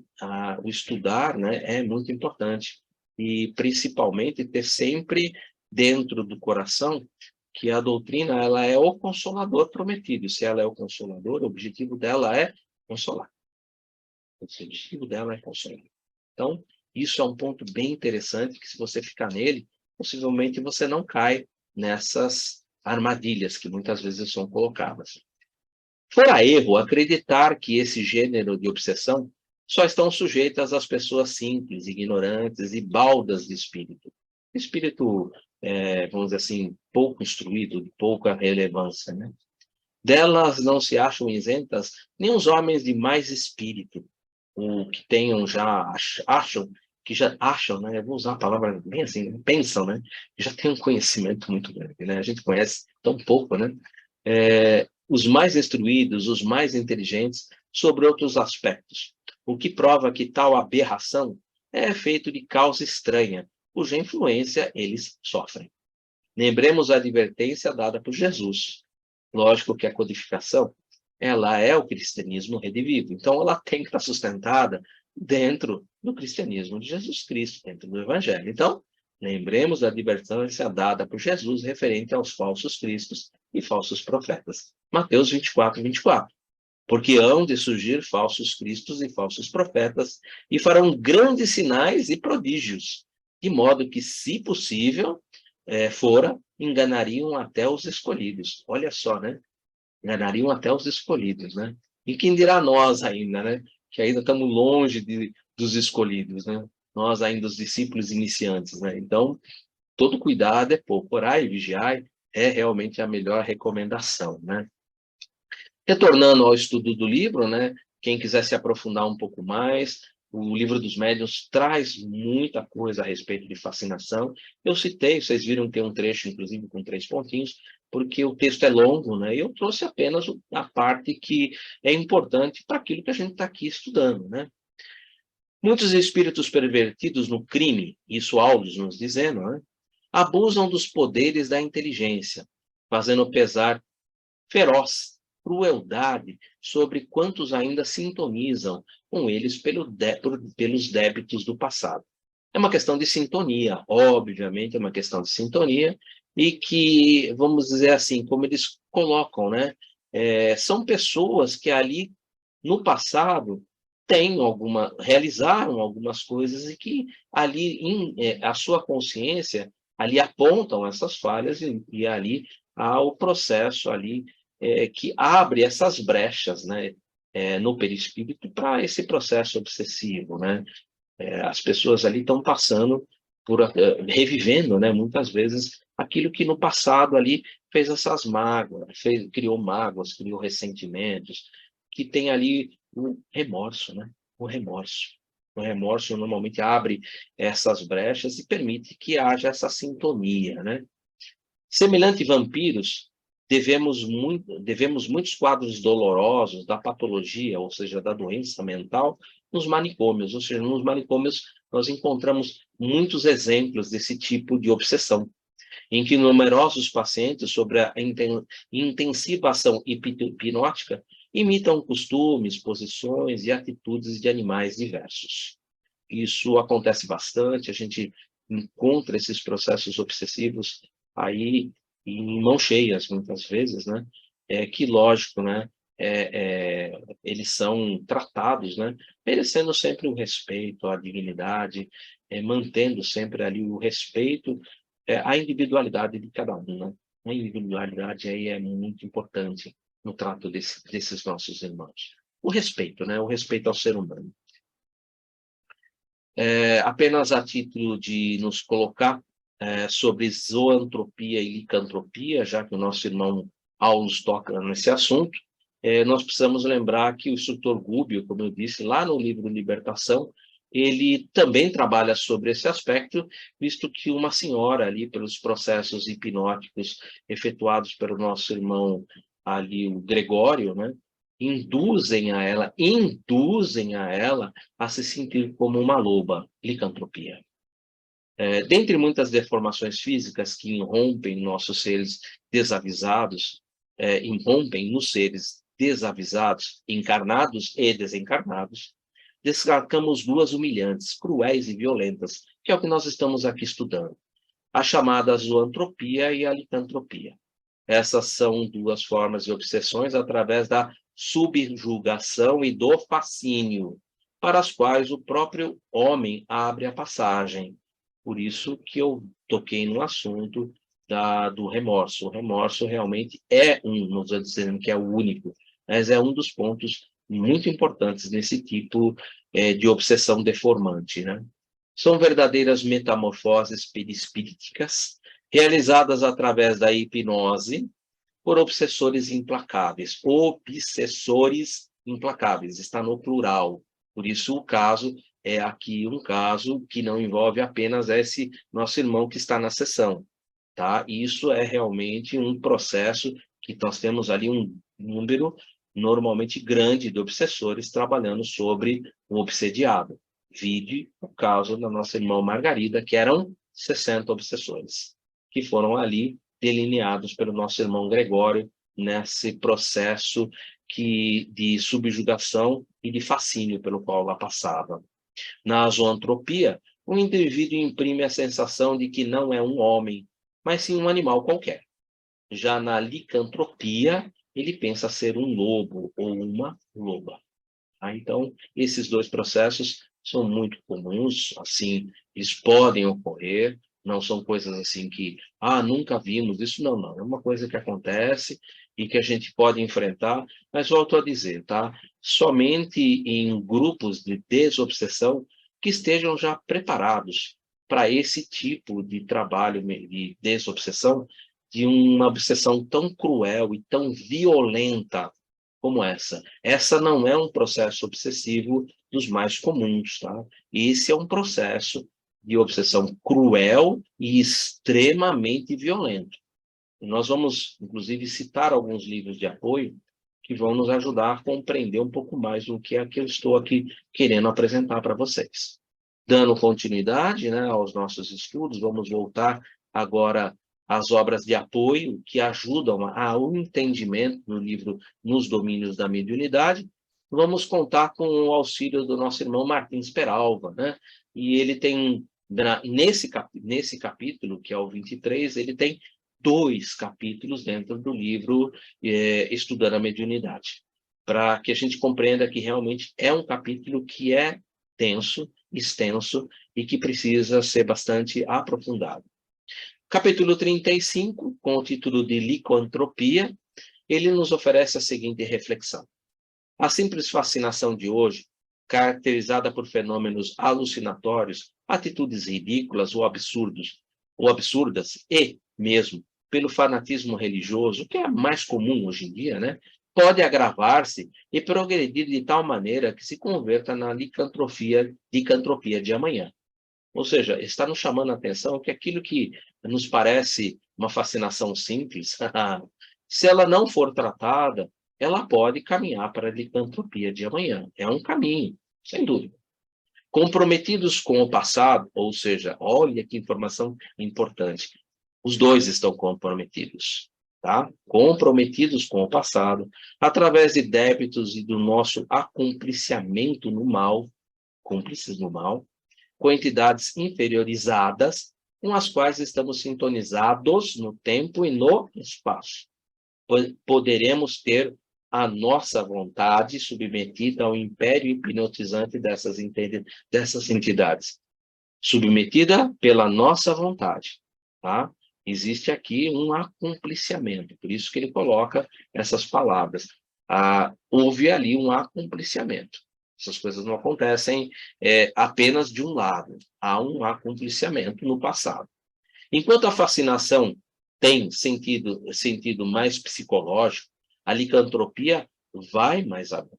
A: o estudar, né, é muito importante. E, principalmente, ter sempre dentro do coração que a doutrina ela é o consolador prometido. Se ela é o consolador, o objetivo dela é consolar. O objetivo dela é consolar. Então, isso é um ponto bem interessante, que se você ficar nele, possivelmente você não cai nessas armadilhas que muitas vezes são colocadas. Fora erro acreditar que esse gênero de obsessão só estão sujeitas às pessoas simples, ignorantes e baldas de espírito. Espírito, vamos dizer assim, pouco instruído, de pouca relevância, né? Delas não se acham isentas nem os homens de mais espírito, o que tenham acham, né? Eu vou usar a palavra bem assim, pensam, né? Já tem um conhecimento muito grande, né? A gente conhece tão pouco, né? Os mais instruídos, os mais inteligentes, sobre outros aspectos, o que prova que tal aberração é efeito de causa estranha, cuja influência eles sofrem. Lembremos a advertência dada por Jesus. Lógico que a codificação, ela é o cristianismo redivivo, então ela tem que estar sustentada dentro do cristianismo de Jesus Cristo, dentro do Evangelho. Então, lembremos da advertência dada por Jesus referente aos falsos cristos e falsos profetas. Mateus 24, 24. porque hão de surgir falsos cristos e falsos profetas, e farão grandes sinais e prodígios, de modo que, se possível, fora, enganariam até os escolhidos. Olha só, né? Enganariam até os escolhidos, né? E quem dirá nós ainda, né? Que ainda estamos longe dos escolhidos, né? Nós ainda os discípulos iniciantes, né? Então, todo cuidado é pouco. Orai e vigiai é realmente a melhor recomendação, né? Retornando ao estudo do livro, né? Quem quiser se aprofundar um pouco mais, o Livro dos Médiuns traz muita coisa a respeito de fascinação. Eu citei, vocês viram que tem um trecho, inclusive, com 3 pontinhos, porque o texto é longo, né? E eu trouxe apenas a parte que é importante para aquilo que a gente está aqui estudando, né? Muitos espíritos pervertidos no crime, isso Aldous nos dizendo, né? Abusam dos poderes da inteligência, fazendo pesar feroz crueldade sobre quantos ainda sintonizam com eles pelos débitos do passado. É uma questão de sintonia, obviamente é uma questão de sintonia, e que, vamos dizer assim, como eles colocam, né? São pessoas que ali, no passado, realizaram algumas coisas e que ali, a sua consciência, ali apontam essas falhas e ali há o processo ali que abre essas brechas, né, no perispírito para esse processo obsessivo, né? As pessoas ali estão passando revivendo, né, muitas vezes aquilo que no passado ali fez essas mágoas, criou mágoas, criou ressentimentos, que tem ali o remorso, né? O remorso. O remorso normalmente abre essas brechas e permite que haja essa sintonia, né? Semelhante vampiros, devemos muitos quadros dolorosos da patologia, ou seja, da doença mental, nos manicômios. Ou seja, nos manicômios nós encontramos muitos exemplos desse tipo de obsessão, em que numerosos pacientes, sobre a intensiva ação hipnótica, imitam costumes, posições e atitudes de animais diversos. Isso acontece bastante, a gente encontra esses processos obsessivos aí em mãos cheias, muitas vezes, né? Que, lógico, né? Eles são tratados, né? Merecendo sempre o respeito, a dignidade, mantendo sempre ali o respeito, à individualidade de cada um, né? A individualidade aí é muito importante no trato desses nossos irmãos. O respeito, né? O respeito ao ser humano. Apenas a título de nos colocar sobre zoantropia e licantropia, já que o nosso irmão Aulus toca nesse assunto, nós precisamos lembrar que o instrutor Gubbio, como eu disse, lá no livro Libertação, ele também trabalha sobre esse aspecto, visto que uma senhora ali, pelos processos hipnóticos efetuados pelo nosso irmão ali, o Gregório, né, induzem a ela a se sentir como uma loba, licantropia. Dentre muitas deformações físicas que irrompem nossos seres desavisados, irrompem nos seres desavisados, encarnados e desencarnados, destacamos 2 humilhantes, cruéis e violentas, que é o que nós estamos aqui estudando, a chamada zoantropia e a licantropia. Essas são 2 formas de obsessões através da subjugação e do fascínio, para as quais o próprio homem abre a passagem. Por isso que eu toquei no assunto do remorso. O remorso realmente não estou dizendo que é o único, mas é um dos pontos muito importantes nesse tipo de obsessão deformante, né? São verdadeiras metamorfoses perispíricas, realizadas através da hipnose, por obsessores implacáveis. Obsessores implacáveis, está no plural. Por isso, o caso é aqui um caso que não envolve apenas esse nosso irmão que está na sessão, tá? Isso é realmente um processo que nós temos ali um número normalmente grande de obsessores trabalhando sobre o obsediado. Vide o caso da nossa irmã Margarida, que eram 60 obsessores, que foram ali delineados pelo nosso irmão Gregório nesse processo de subjugação e de fascínio pelo qual ela passava. Na zoantropia, o indivíduo imprime a sensação de que não é um homem, mas sim um animal qualquer. Já na licantropia, ele pensa ser um lobo ou uma loba. Tá? Então, esses dois processos são muito comuns, assim, eles podem ocorrer, não são coisas assim que, nunca vimos isso, não, não. É uma coisa que acontece e que a gente pode enfrentar, mas volto a dizer, tá? Somente em grupos de desobsessão que estejam já preparados para esse tipo de trabalho de desobsessão, de uma obsessão tão cruel e tão violenta como essa. Essa não é um processo obsessivo dos mais comuns, tá? Esse é um processo de obsessão cruel e extremamente violento. E nós vamos, inclusive, citar alguns livros de apoio que vão nos ajudar a compreender um pouco mais do que é que eu estou aqui querendo apresentar para vocês. Dando continuidade, né, aos nossos estudos, vamos voltar agora às obras de apoio que ajudam ao entendimento do livro Nos Domínios da Mediunidade. Vamos contar com o auxílio do nosso irmão Martins Peralva, né? E ele tem, nesse capítulo, que é o 23, ele tem 2 capítulos dentro do livro Estudando a Mediunidade, para que a gente compreenda que realmente é um capítulo que é denso, extenso e que precisa ser bastante aprofundado. Capítulo 35, com o título de Licantropia, ele nos oferece a seguinte reflexão. A simples fascinação de hoje, caracterizada por fenômenos alucinatórios, atitudes ridículas ou absurdas, e mesmo pelo fanatismo religioso, que é mais comum hoje em dia, né? Pode agravar-se e progredir de tal maneira que se converta na licantropia de amanhã. Ou seja, está nos chamando a atenção que aquilo que nos parece uma fascinação simples, se ela não for tratada, ela pode caminhar para a licantropia de amanhã. É um caminho, sem dúvida. Comprometidos com o passado, ou seja, olha que informação importante, os dois estão comprometidos, tá? Comprometidos com o passado, através de débitos e do nosso acompliciamento no mal, cúmplices no mal, com entidades inferiorizadas, com as quais estamos sintonizados no tempo e no espaço. Poderemos ter a nossa vontade submetida ao império hipnotizante dessas entidades. Submetida pela nossa vontade, tá? Existe aqui um acompliciamento, por isso que ele coloca essas palavras. Houve ali um acompliciamento. Essas coisas não acontecem apenas de um lado. Há um acompliciamento no passado. Enquanto a fascinação tem sentido mais psicológico, a licantropia vai mais além.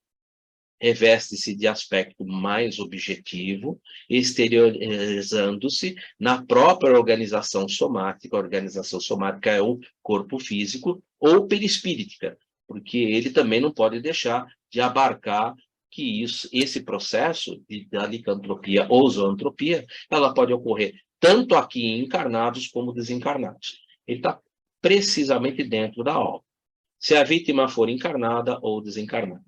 A: Reveste-se de aspecto mais objetivo, exteriorizando-se na própria organização somática. A organização somática é o corpo físico, ou perispírita, porque ele também não pode deixar de abarcar que esse processo da licantropia ou zoantropia, ela pode ocorrer tanto aqui encarnados como desencarnados. Ele está precisamente dentro da obra. Se a vítima for encarnada ou desencarnada.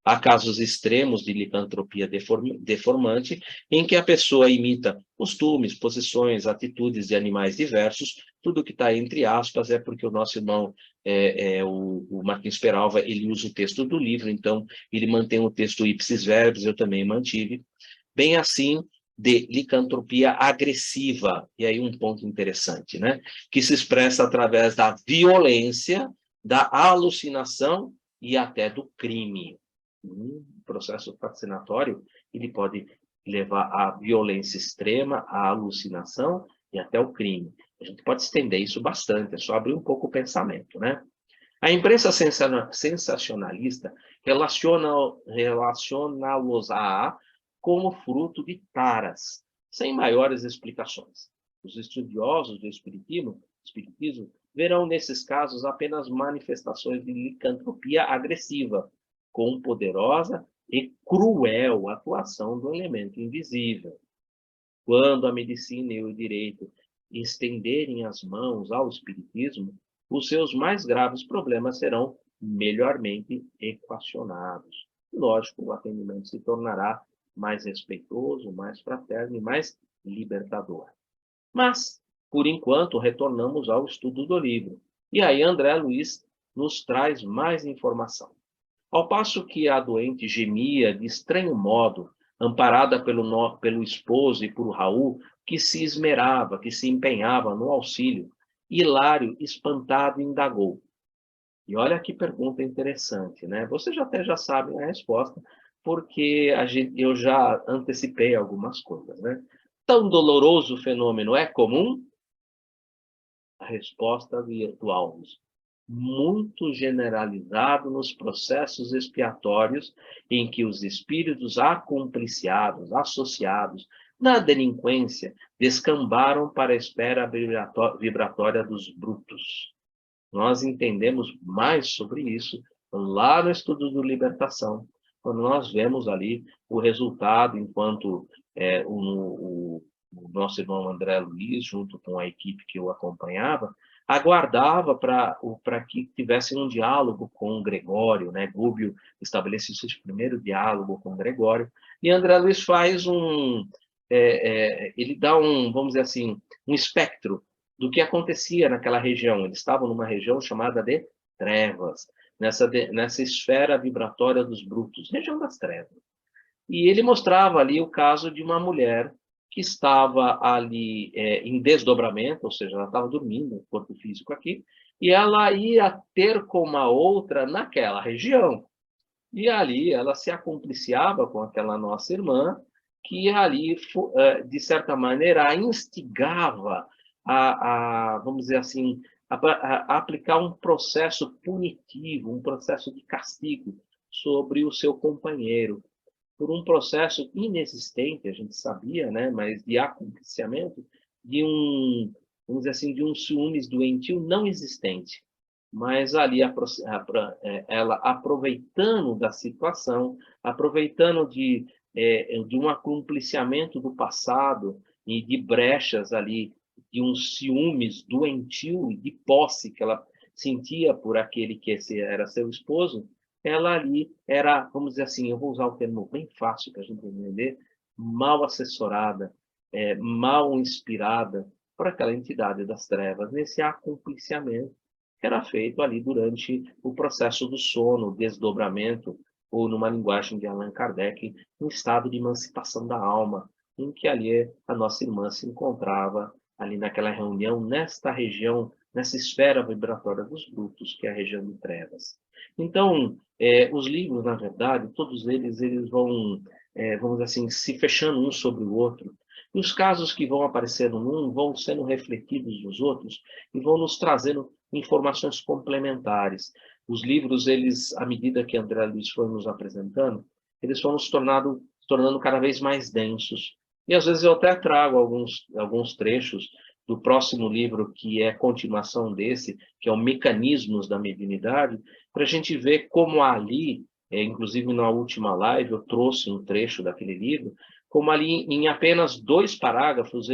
A: Há casos extremos de licantropia deformante, em que a pessoa imita costumes, posições, atitudes de animais diversos. Tudo que está entre aspas é porque o nosso irmão, o Martins Peralva, ele usa o texto do livro, então ele mantém o texto ipsis verbis, eu também mantive. Bem assim, de licantropia agressiva, e aí um ponto interessante, né? Que se expressa através da violência, da alucinação e até do crime. Um processo fascinatório, ele pode levar à violência extrema, à alucinação e até o crime. A gente pode estender isso bastante, é só abrir um pouco o pensamento, né? A imprensa sensacionalista relaciona-los-á como fruto de taras, sem maiores explicações. Os estudiosos do espiritismo verão nesses casos apenas manifestações de licantropia agressiva, com poderosa e cruel atuação do elemento invisível. Quando a medicina e o direito estenderem as mãos ao espiritismo, os seus mais graves problemas serão melhormente equacionados. Lógico, o atendimento se tornará mais respeitoso, mais fraterno e mais libertador. Mas, por enquanto, retornamos ao estudo do livro. E aí André Luiz nos traz mais informação. Ao passo que a doente gemia de estranho modo, amparada pelo esposo e por Raul, que se esmerava, que se empenhava no auxílio, Hilário, espantado, indagou. E olha que pergunta interessante, né? Você até já sabe a resposta, porque eu já antecipei algumas coisas, né? Tão doloroso fenômeno é comum? A resposta do Alves. Muito generalizado nos processos expiatórios em que os espíritos acompliciados, associados na delinquência, descambaram para a esfera vibratória dos brutos. Nós entendemos mais sobre isso lá no estudo do Libertação, quando nós vemos ali o resultado, enquanto o nosso irmão André Luiz, junto com a equipe que o acompanhava, aguardava para que tivesse um diálogo com Gregório, né? Gubbio estabeleceu esse primeiro diálogo com Gregório, e André Luiz faz ele dá vamos dizer assim, um espectro do que acontecia naquela região. Eles estavam numa região chamada de trevas, nessa esfera vibratória dos brutos, região das trevas. E ele mostrava ali o caso de uma mulher que estava ali em desdobramento, ou seja, ela estava dormindo, o corpo físico aqui, e ela ia ter com uma outra naquela região. E ali ela se acompliciava com aquela nossa irmã, que ali, de certa maneira, a instigava vamos dizer assim, a aplicar um processo punitivo, um processo de castigo sobre o seu companheiro, por um processo inexistente, a gente sabia, né, mas de acompliciamento, vamos dizer assim, de um ciúmes doentio não existente. Mas ali ela aproveitando da situação, aproveitando de um acompliciamento do passado e de brechas ali, de um ciúmes doentio e de posse que ela sentia por aquele que era seu esposo, ela ali era, vamos dizer assim, eu vou usar o termo bem fácil para a gente entender, mal assessorada, mal inspirada por aquela entidade das trevas, nesse acompliciamento que era feito ali durante o processo do sono, desdobramento, ou numa linguagem de Allan Kardec, um estado de emancipação da alma, em que ali a nossa irmã se encontrava ali naquela reunião, nesta região, nessa esfera vibratória dos brutos, que é a região de trevas. Então, os livros, na verdade, todos eles vão, vamos dizer assim, se fechando um sobre o outro. E os casos que vão aparecendo num vão sendo refletidos nos outros e vão nos trazendo informações complementares. Os livros, eles, à medida que André Luiz foi nos apresentando, eles foram se tornando cada vez mais densos. E às vezes eu até trago alguns trechos do próximo livro, que é continuação desse, que é o Mecanismos da Mediunidade, para a gente ver como ali, inclusive na última live, eu trouxe um trecho daquele livro, como ali em apenas 2 parágrafos,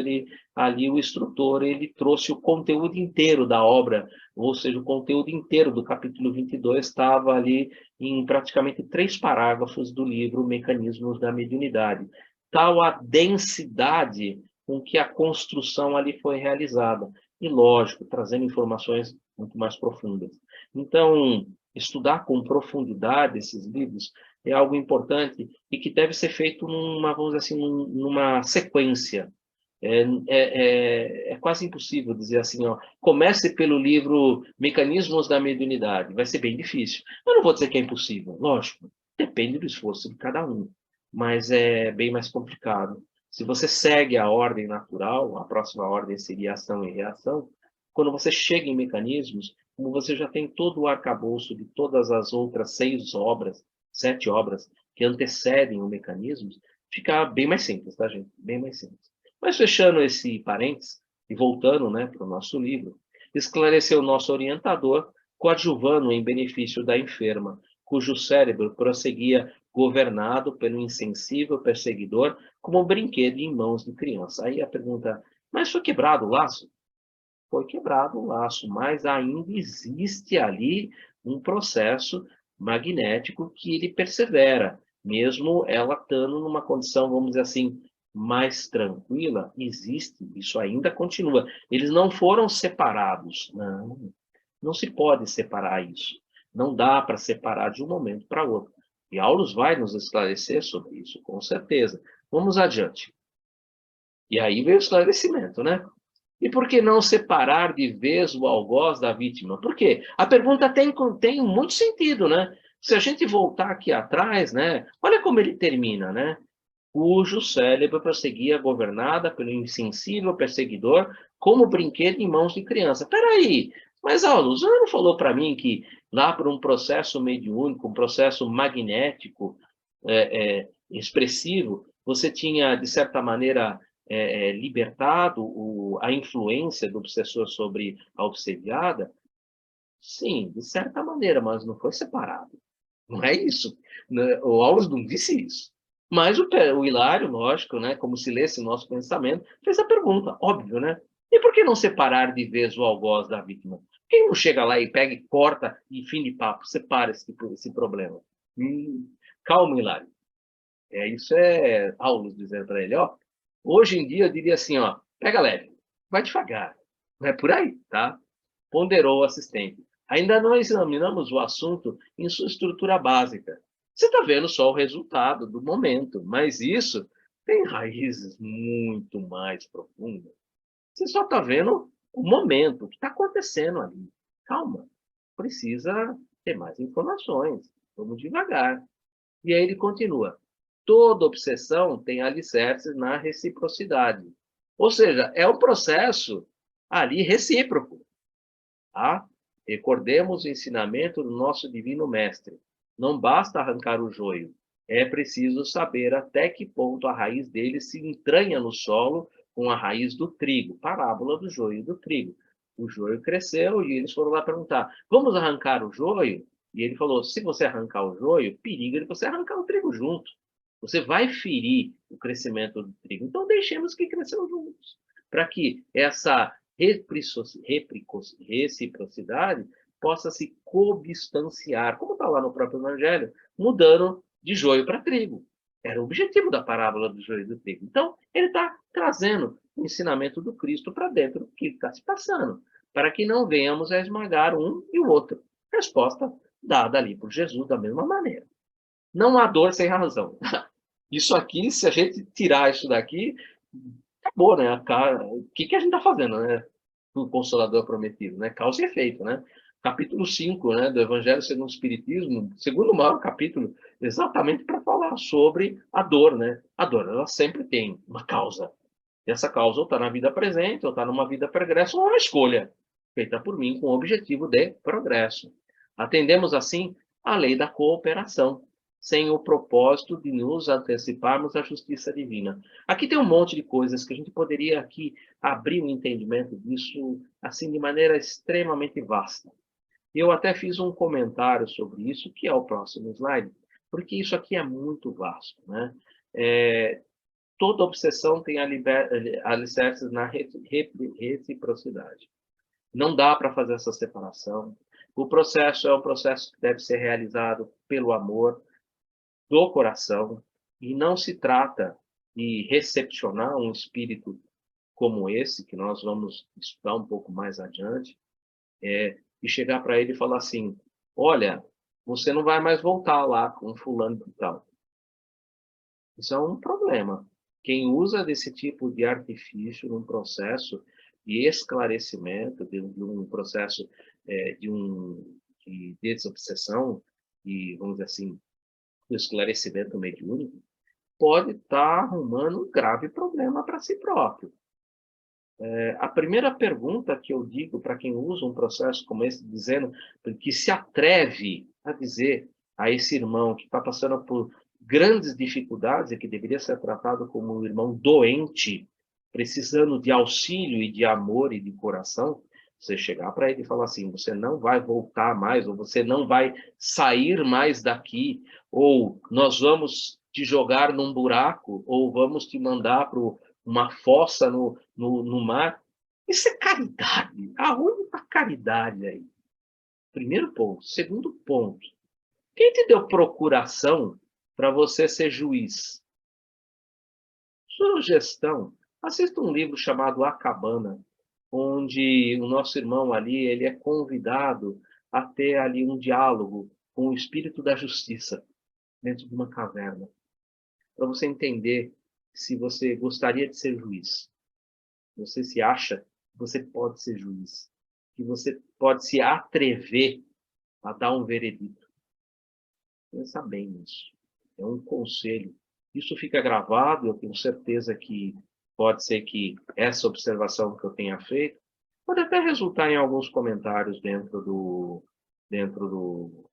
A: ali o instrutor ele trouxe o conteúdo inteiro da obra, ou seja, o conteúdo inteiro do capítulo 22 estava ali em praticamente 3 parágrafos do livro Mecanismos da Mediunidade. Tal a densidade com que a construção ali foi realizada. E, lógico, trazendo informações muito mais profundas. Então, estudar com profundidade esses livros é algo importante e que deve ser feito vamos dizer assim, numa sequência. É quase impossível dizer assim, ó, comece pelo livro Mecanismos da Mediunidade. Vai ser bem difícil. Eu não vou dizer que é impossível, lógico. Depende do esforço de cada um. Mas é bem mais complicado. Se você segue a ordem natural, a próxima ordem seria ação e reação, quando você chega em mecanismos, como você já tem todo o arcabouço de todas as outras 7 obras que antecedem o mecanismos, fica bem mais simples, tá, gente? Bem mais simples. Mas fechando esse parênteses, e voltando, né, para o nosso livro, esclareceu o nosso orientador, coadjuvando em benefício da enferma, cujo cérebro prosseguia governado pelo insensível perseguidor como um brinquedo em mãos de criança. Aí a pergunta, mas foi quebrado o laço? Foi quebrado o laço, mas ainda existe ali um processo magnético que ele persevera, mesmo ela estando numa condição, vamos dizer assim, mais tranquila, existe, isso ainda continua. Eles não foram separados, não. Não se pode separar isso. Não dá para separar de um momento para outro. E Aulus vai nos esclarecer sobre isso, com certeza. Vamos adiante. E aí vem o esclarecimento, né? E por que não separar de vez o algoz da vítima? Por quê? A pergunta tem muito sentido, né? Se a gente voltar aqui atrás, né? Olha como ele termina, né? Cujo cérebro prosseguia governada pelo insensível perseguidor como brinquedo em mãos de criança. Peraí, mas Aulus, você não falou para mim que lá por um processo mediúnico, um processo magnético, expressivo, você tinha, de certa maneira, libertado a influência do obsessor sobre a obsediada? Sim, de certa maneira, mas não foi separado. Não é isso. O Aulus não disse isso. Mas o Hilário, lógico, né, como se lesse o nosso pensamento, fez a pergunta, óbvio, né? E por que não separar de vez o algoz da vítima? Quem não chega lá e pega e corta e fim de papo, separa esse problema? Calma, Hilário. Isso é Aulus dizendo para ele, ó. Hoje em dia eu diria assim, ó, pega leve, vai devagar. Não é por aí, tá? Ponderou o assistente. Ainda não examinamos o assunto em sua estrutura básica. Você está vendo só o resultado do momento, mas isso tem raízes muito mais profundas. Você só está vendo o momento, o que está acontecendo ali. Calma, precisa ter mais informações. Vamos devagar. E aí ele continua. Toda obsessão tem alicerces na reciprocidade. Ou seja, é um processo ali recíproco. Tá? Recordemos o ensinamento do nosso Divino Mestre. Não basta arrancar o joio, é preciso saber até que ponto a raiz dele se entranha no solo com a raiz do trigo. Parábola do joio e do trigo. O joio cresceu e eles foram lá perguntar: vamos arrancar o joio? E ele falou: se você arrancar o joio, periga de você arrancar o trigo junto. Você vai ferir o crescimento do trigo. Então deixemos que cresçam juntos. Para que essa reciprocidade possa se cobistanciar, como está lá no próprio Evangelho, mudando de joio para trigo. Era o objetivo da parábola do joio e do trigo. Então, ele está trazendo o ensinamento do Cristo para dentro do que está se passando, para que não venhamos a esmagar um e o outro. Resposta dada ali por Jesus da mesma maneira. Não há dor sem razão. Isso aqui, se a gente tirar isso daqui, acabou, né? O que a gente está fazendo, né? O Consolador Prometido, né? Causa e efeito, né? Capítulo 5, né, do Evangelho segundo o Espiritismo, segundo maior capítulo, exatamente para falar sobre a dor, né? A dor, ela sempre tem uma causa. E essa causa ou está na vida presente, ou está numa vida pregressa, ou é uma escolha feita por mim com o objetivo de progresso. Atendemos, assim, à lei da cooperação, sem o propósito de nos anteciparmos à justiça divina. Aqui tem um monte de coisas que a gente poderia aqui abrir um entendimento disso assim de maneira extremamente vasta. Eu até fiz um comentário sobre isso, que é o próximo slide, porque isso aqui é muito vasto, né? Toda obsessão tem alicerces na reciprocidade. Não dá para fazer essa separação. O processo é um processo que deve ser realizado pelo amor do coração, e não se trata de recepcionar um espírito como esse, que nós vamos estudar um pouco mais adiante, e chegar para ele e falar assim: olha, você não vai mais voltar lá com fulano de tal. Isso é um problema. Quem usa desse tipo de artifício num processo de esclarecimento, de um processo de desobsessão, e, vamos dizer assim, do esclarecimento mediúnico, pode estar arrumando um grave problema para si próprio. A primeira pergunta que eu digo para quem usa um processo como esse, dizendo que se atreve a dizer a esse irmão que está passando por grandes dificuldades e que deveria ser tratado como um irmão doente, precisando de auxílio e de amor e de coração, você chegar para ele e falar assim: você não vai voltar mais, ou você não vai sair mais daqui, ou nós vamos te jogar num buraco, ou vamos te mandar para uma fossa no mar. Isso é caridade. Aonde está a caridade aí? Primeiro ponto. Segundo ponto. Quem te deu procuração para você ser juiz? Sugestão. Assista um livro chamado A Cabana, onde o nosso irmão ali, ele é convidado a ter ali um diálogo com o espírito da justiça dentro de uma caverna, para você entender se você gostaria de ser juiz. Você se acha que você pode ser juiz, que você pode se atrever a dar um veredito. Pensa bem nisso. É um conselho. Isso fica gravado, eu tenho certeza que pode ser que essa observação que eu tenha feito pode até resultar em alguns comentários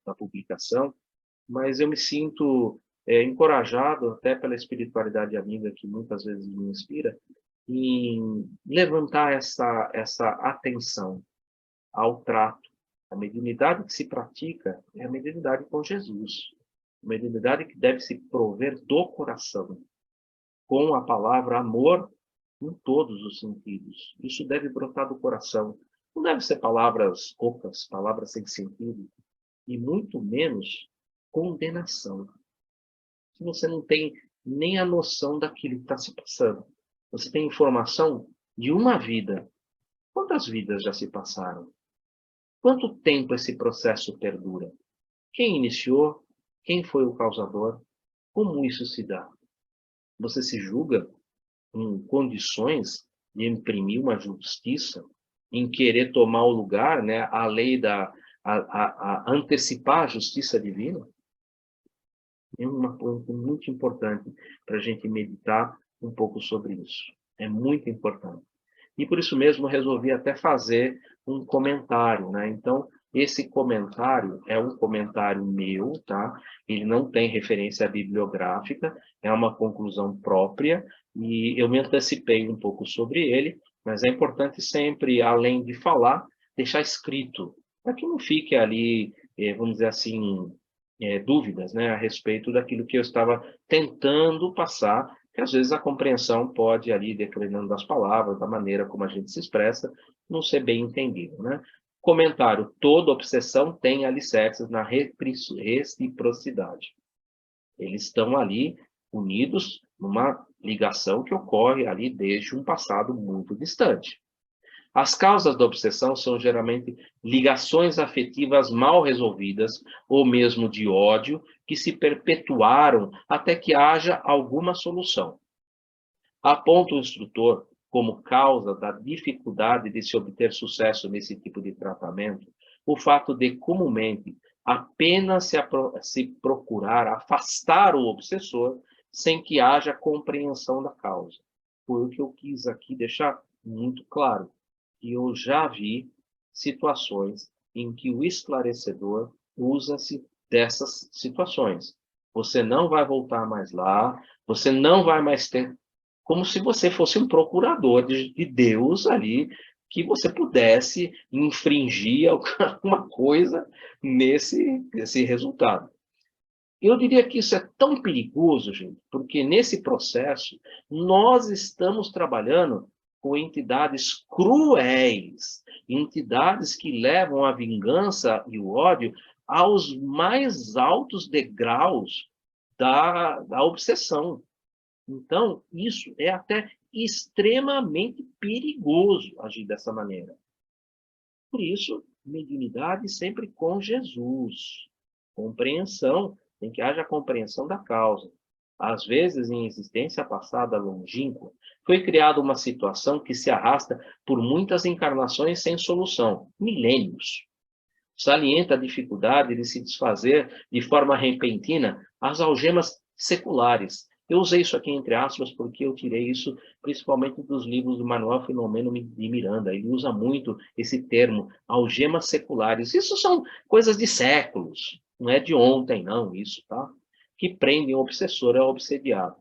A: da publicação, mas eu me sinto encorajado, até pela espiritualidade amiga que muitas vezes me inspira, em levantar essa atenção ao trato. A mediunidade que se pratica é a mediunidade com Jesus. A mediunidade que deve se prover do coração, com a palavra amor em todos os sentidos. Isso deve brotar do coração. Não deve ser palavras ocas, palavras sem sentido, e muito menos condenação. Se você não tem nem a noção daquilo que está se passando, você tem informação de uma vida. Quantas vidas já se passaram? Quanto tempo esse processo perdura? Quem iniciou? Quem foi o causador? Como isso se dá? Você se julga em condições de imprimir uma justiça, em querer tomar o lugar, né, a lei a antecipar a justiça divina? É uma coisa muito importante para a gente meditar um pouco sobre isso. É muito importante. E por isso mesmo resolvi até fazer um comentário, né? Então, esse comentário é um comentário meu, tá? Ele não tem referência bibliográfica, é uma conclusão própria, e eu me antecipei um pouco sobre ele, mas é importante sempre, além de falar, deixar escrito, para que não fique ali, vamos dizer assim, dúvidas, né, a respeito daquilo que eu estava tentando passar, que às vezes a compreensão pode ali, dependendo das palavras, da maneira como a gente se expressa, não ser bem entendido, né? Comentário: toda obsessão tem alicerces na reciprocidade. Eles estão ali unidos numa ligação que ocorre ali desde um passado muito distante. As causas da obsessão são geralmente ligações afetivas mal resolvidas, ou mesmo de ódio, que se perpetuaram até que haja alguma solução. Aponta o instrutor como causa da dificuldade de se obter sucesso nesse tipo de tratamento o fato de, comumente, apenas se procurar afastar o obsessor sem que haja compreensão da causa. Foi o que eu quis aqui deixar muito claro. E eu já vi situações em que o esclarecedor usa-se dessas situações. Você não vai voltar mais lá, você não vai mais ter, como se você fosse um procurador de Deus ali, que você pudesse infringir alguma coisa nesse resultado. Eu diria que isso é tão perigoso, gente, porque nesse processo nós estamos trabalhando com entidades cruéis, entidades que levam a vingança e o ódio aos mais altos degraus da obsessão. Então, isso é até extremamente perigoso agir dessa maneira. Por isso, mediunidade sempre com Jesus. Compreensão, tem que haja compreensão da causa. Às vezes, em existência passada longínqua, foi criada uma situação que se arrasta por muitas encarnações sem solução, milênios. Salienta a dificuldade de se desfazer de forma repentina as algemas seculares. Eu usei isso aqui entre aspas porque eu tirei isso principalmente dos livros do Manuel Filomeno de Miranda. Ele usa muito esse termo, algemas seculares. Isso são coisas de séculos, não é de ontem, não, isso, tá? Que prendem o obsessor ao obsediado.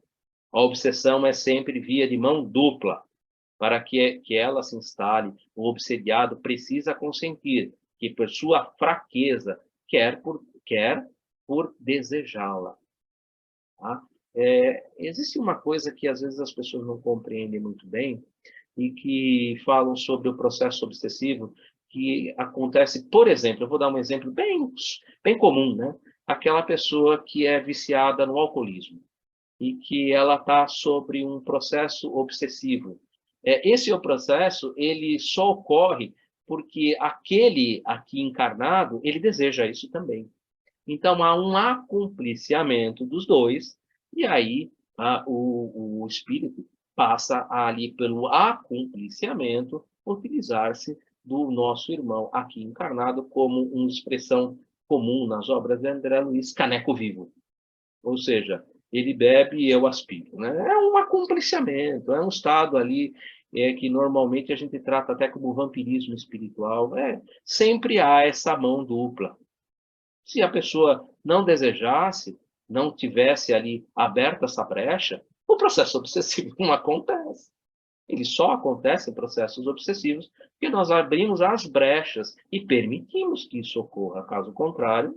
A: A obsessão é sempre via de mão dupla. Para que ela se instale, o obsediado precisa consentir que, por sua fraqueza, quer por desejá-la. Tá? Existe uma coisa que às vezes as pessoas não compreendem muito bem e que falam sobre o processo obsessivo que acontece, por exemplo, eu vou dar um exemplo bem comum, né? Aquela pessoa que é viciada no alcoolismo e que ela está sobre um processo obsessivo. Esse é o processo, ele só ocorre porque aquele aqui encarnado, ele deseja isso também. Então, há um acompliciamento dos dois, e aí o espírito passa ali pelo acompliciamento, utilizar-se do nosso irmão aqui encarnado como uma expressão comum nas obras de André Luiz, caneco vivo. Ou seja, ele bebe e eu aspiro, né? É um acompliciamento, é um estado ali que normalmente a gente trata até como vampirismo espiritual. Sempre há essa mão dupla. Se a pessoa não desejasse, não tivesse ali aberta essa brecha, o processo obsessivo não acontece. Ele só acontece em processos obsessivos porque nós abrimos as brechas e permitimos que isso ocorra. Caso contrário,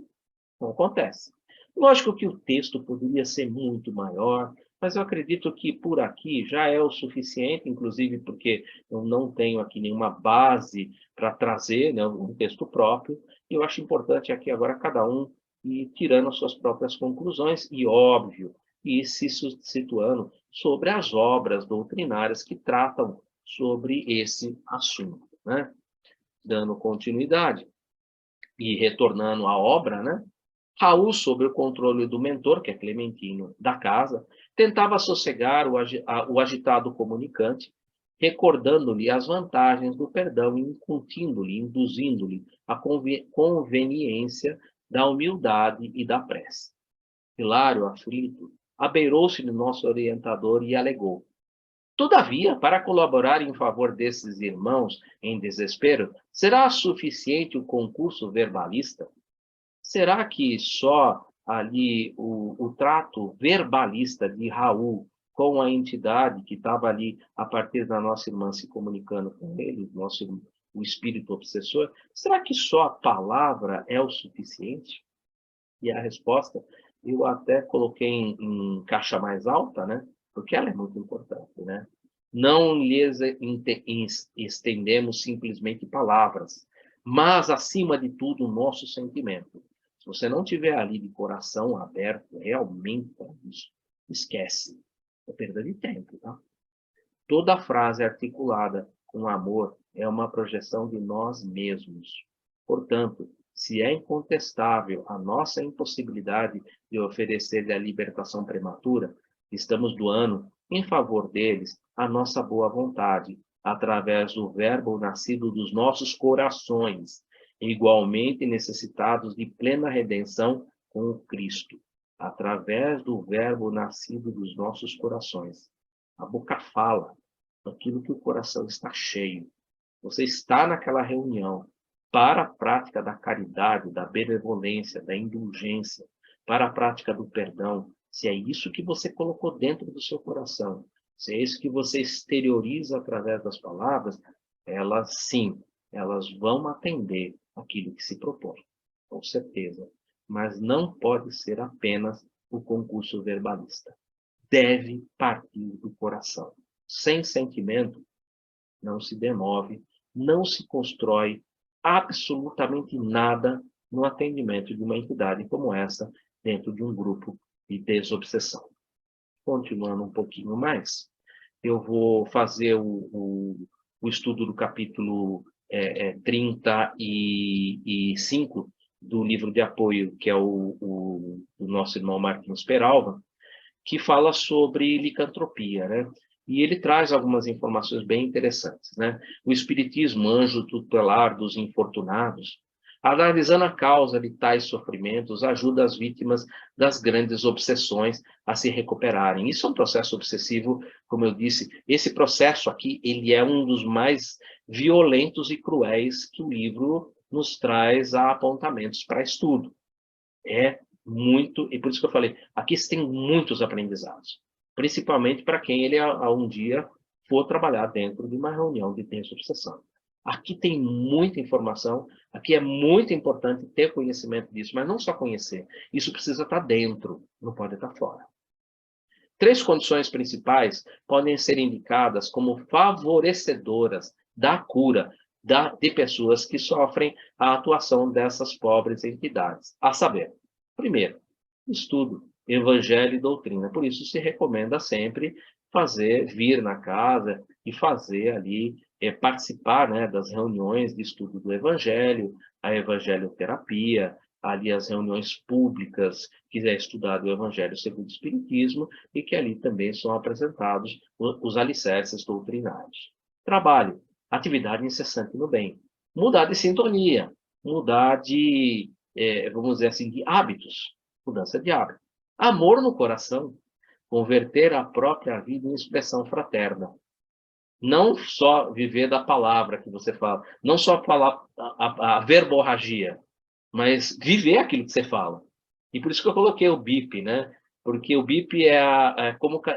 A: não acontece. Lógico que o texto poderia ser muito maior, mas eu acredito que por aqui já é o suficiente, inclusive porque eu não tenho aqui nenhuma base para trazer, né, um texto próprio, e eu acho importante aqui agora cada um ir tirando as suas próprias conclusões, e óbvio, ir se situando sobre as obras doutrinárias que tratam sobre esse assunto, né? Dando continuidade e retornando à obra, né? Raul, sob o controle do mentor, que é Clementino, da casa, tentava sossegar o agitado comunicante, recordando-lhe as vantagens do perdão e incutindo-lhe, induzindo-lhe a conveniência da humildade e da prece. Hilário, aflito, abeirou-se de nosso orientador e alegou: todavia, para colaborar em favor desses irmãos em desespero, será suficiente o concurso verbalista? Será que só ali o trato verbalista de Raul com a entidade que estava ali a partir da nossa irmã se comunicando com ele, o espírito obsessor, será que só a palavra é o suficiente? E a resposta eu até coloquei em caixa mais alta, né? Porque ela é muito importante, né? Não lhes estendemos simplesmente palavras, mas, acima de tudo, o nosso sentimento. Se você não tiver ali de coração aberto, realmente, isso, esquece. É perda de tempo, tá? Toda frase articulada com amor é uma projeção de nós mesmos. Portanto, se é incontestável a nossa impossibilidade de oferecer-lhe a libertação prematura, estamos doando, em favor deles, a nossa boa vontade, através do Verbo nascido dos nossos corações, igualmente necessitados de plena redenção com o Cristo, através do Verbo nascido dos nossos corações. A boca fala daquilo que o coração está cheio. Você está naquela reunião para a prática da caridade, da benevolência, da indulgência, para a prática do perdão. Se é isso que você colocou dentro do seu coração, se é isso que você exterioriza através das palavras, elas sim, elas vão atender aquilo que se propõe, com certeza. Mas não pode ser apenas o concurso verbalista. Deve partir do coração. Sem sentimento, não se demove, não se constrói absolutamente nada no atendimento de uma entidade como essa, dentro de um grupo de desobsessão. Continuando um pouquinho mais, eu vou fazer o estudo do capítulo 35 do livro de apoio, que é o nosso irmão Martins Peralva, que fala sobre licantropia, né? E ele traz algumas informações bem interessantes, né? O espiritismo, anjo tutelar dos infortunados, analisando a causa de tais sofrimentos, ajuda as vítimas das grandes obsessões a se recuperarem. Isso é um processo obsessivo, como eu disse. Esse processo aqui, ele é um dos mais violentos e cruéis que o livro nos traz a apontamentos para estudo. É muito, e por isso que eu falei, aqui você tem muitos aprendizados, principalmente para quem ele um dia for trabalhar dentro de uma reunião de desobsessão. Aqui tem muita informação, aqui é muito importante ter conhecimento disso, mas não só conhecer, isso precisa estar dentro, não pode estar fora. 3 condições principais podem ser indicadas como favorecedoras da cura de pessoas que sofrem a atuação dessas pobres entidades, a saber, primeiro, estudo, evangelho e doutrina. Por isso se recomenda sempre vir na casa e fazer ali, participar, né, das reuniões de estudo do Evangelho, a evangelioterapia, ali as reuniões públicas, que é estudado o Evangelho segundo o Espiritismo, e que ali também são apresentados os alicerces doutrinários. Trabalho, atividade incessante no bem. Mudar de sintonia, mudar de, vamos dizer assim, de hábitos, mudança de hábito. Amor no coração, converter a própria vida em expressão fraterna. Não só viver da palavra que você fala, não só falar a verborragia, mas viver aquilo que você fala. E por isso que eu coloquei o BIP, né? Porque o BIP é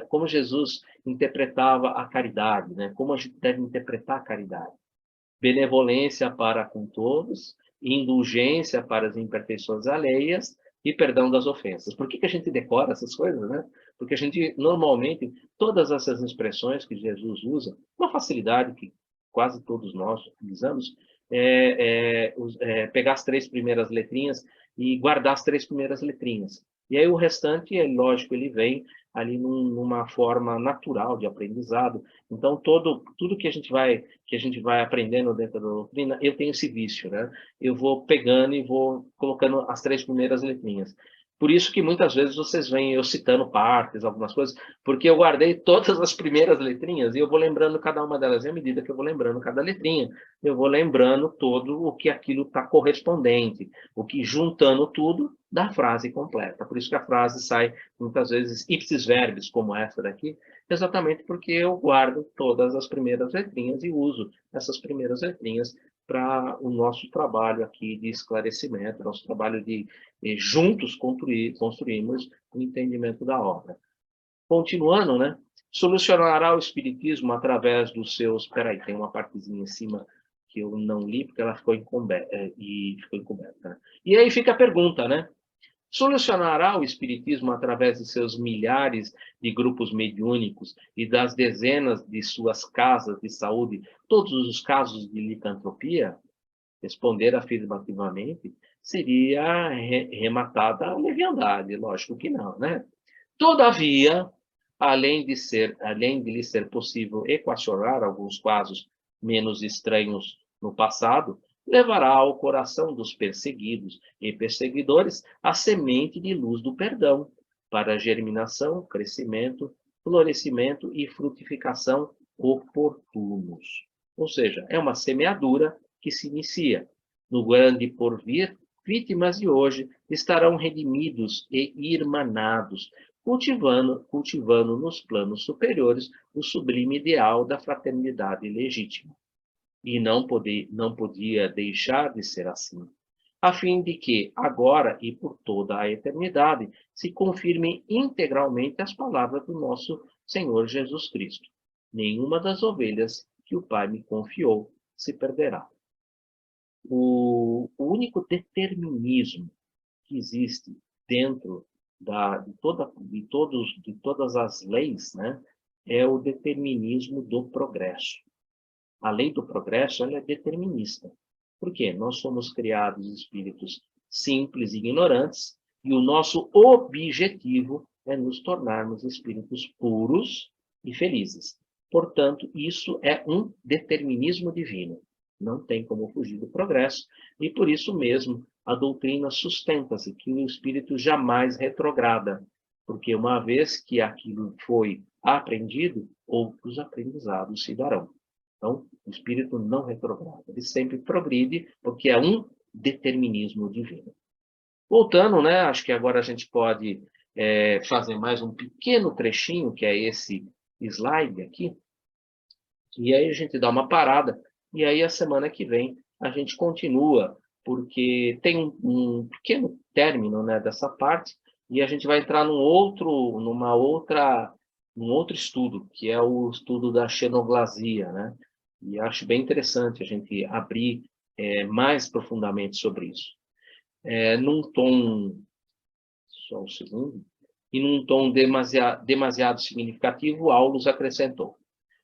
A: como Jesus interpretava a caridade, né? Como a gente deve interpretar a caridade. Benevolência para com todos, indulgência para as imperfeições alheias e perdão das ofensas. Por que a gente decora essas coisas, né? Porque a gente, normalmente, todas essas expressões que Jesus usa, uma facilidade que quase todos nós utilizamos, pegar as 3 primeiras letrinhas e guardar as 3 primeiras letrinhas. E aí o restante, é lógico, ele vem ali numa forma natural de aprendizado. Então, tudo que a gente vai aprendendo dentro da doutrina, eu tenho esse vício, né? Eu vou pegando e vou colocando as 3 primeiras letrinhas. Por isso que muitas vezes vocês veem eu citando partes, algumas coisas, porque eu guardei todas as primeiras letrinhas e eu vou lembrando cada uma delas. E à medida que eu vou lembrando cada letrinha, eu vou lembrando todo o que aquilo está correspondente, o que juntando tudo dá a frase completa. Por isso que a frase sai muitas vezes ipsis verbis, como essa daqui, exatamente porque eu guardo todas as primeiras letrinhas e uso essas primeiras letrinhas para o nosso trabalho aqui de esclarecimento, nosso trabalho de juntos construirmos o entendimento da obra. Continuando, né? Solucionará o Espiritismo através dos seus... Espera aí, tem uma partezinha em cima que eu não li, porque ela ficou encoberta. Né? E aí fica a pergunta, né? Solucionará o Espiritismo através de seus milhares de grupos mediúnicos e das dezenas de suas casas de saúde todos os casos de licantropia? Responder afirmativamente seria rematada a leviandade, lógico que não, né? Todavia, além de lhe ser possível equacionar alguns casos menos estranhos no passado, levará ao coração dos perseguidos e perseguidores a semente de luz do perdão, para germinação, crescimento, florescimento e frutificação oportunos. Ou seja, é uma semeadura que se inicia. No grande porvir, vítimas de hoje estarão redimidos e irmanados, cultivando nos planos superiores o sublime ideal da fraternidade legítima. E não podia deixar de ser assim, a fim de que, agora e por toda a eternidade, se confirmem integralmente as palavras do nosso Senhor Jesus Cristo. Nenhuma das ovelhas que o Pai me confiou se perderá. O único determinismo que existe dentro de todas as leis, né, é o determinismo do progresso. A lei do progresso, ela é determinista. Por quê? Nós somos criados espíritos simples e ignorantes, e o nosso objetivo é nos tornarmos espíritos puros e felizes. Portanto, isso é um determinismo divino. Não tem como fugir do progresso, e por isso mesmo a doutrina sustenta-se que o espírito jamais retrograda, porque uma vez que aquilo foi aprendido, outros aprendizados se darão. Então, o espírito não retrograda, ele sempre progride, porque é um determinismo divino. Voltando, né, acho que agora a gente pode fazer mais um pequeno trechinho, que é esse slide aqui, e aí a gente dá uma parada, e aí a semana que vem a gente continua, porque tem um pequeno término, né, dessa parte, e a gente vai entrar num outro estudo, que é o estudo da xenoglasia, né? E acho bem interessante a gente abrir mais profundamente sobre isso. Num tom, só um segundo, e num tom demasiado significativo, Aulus acrescentou: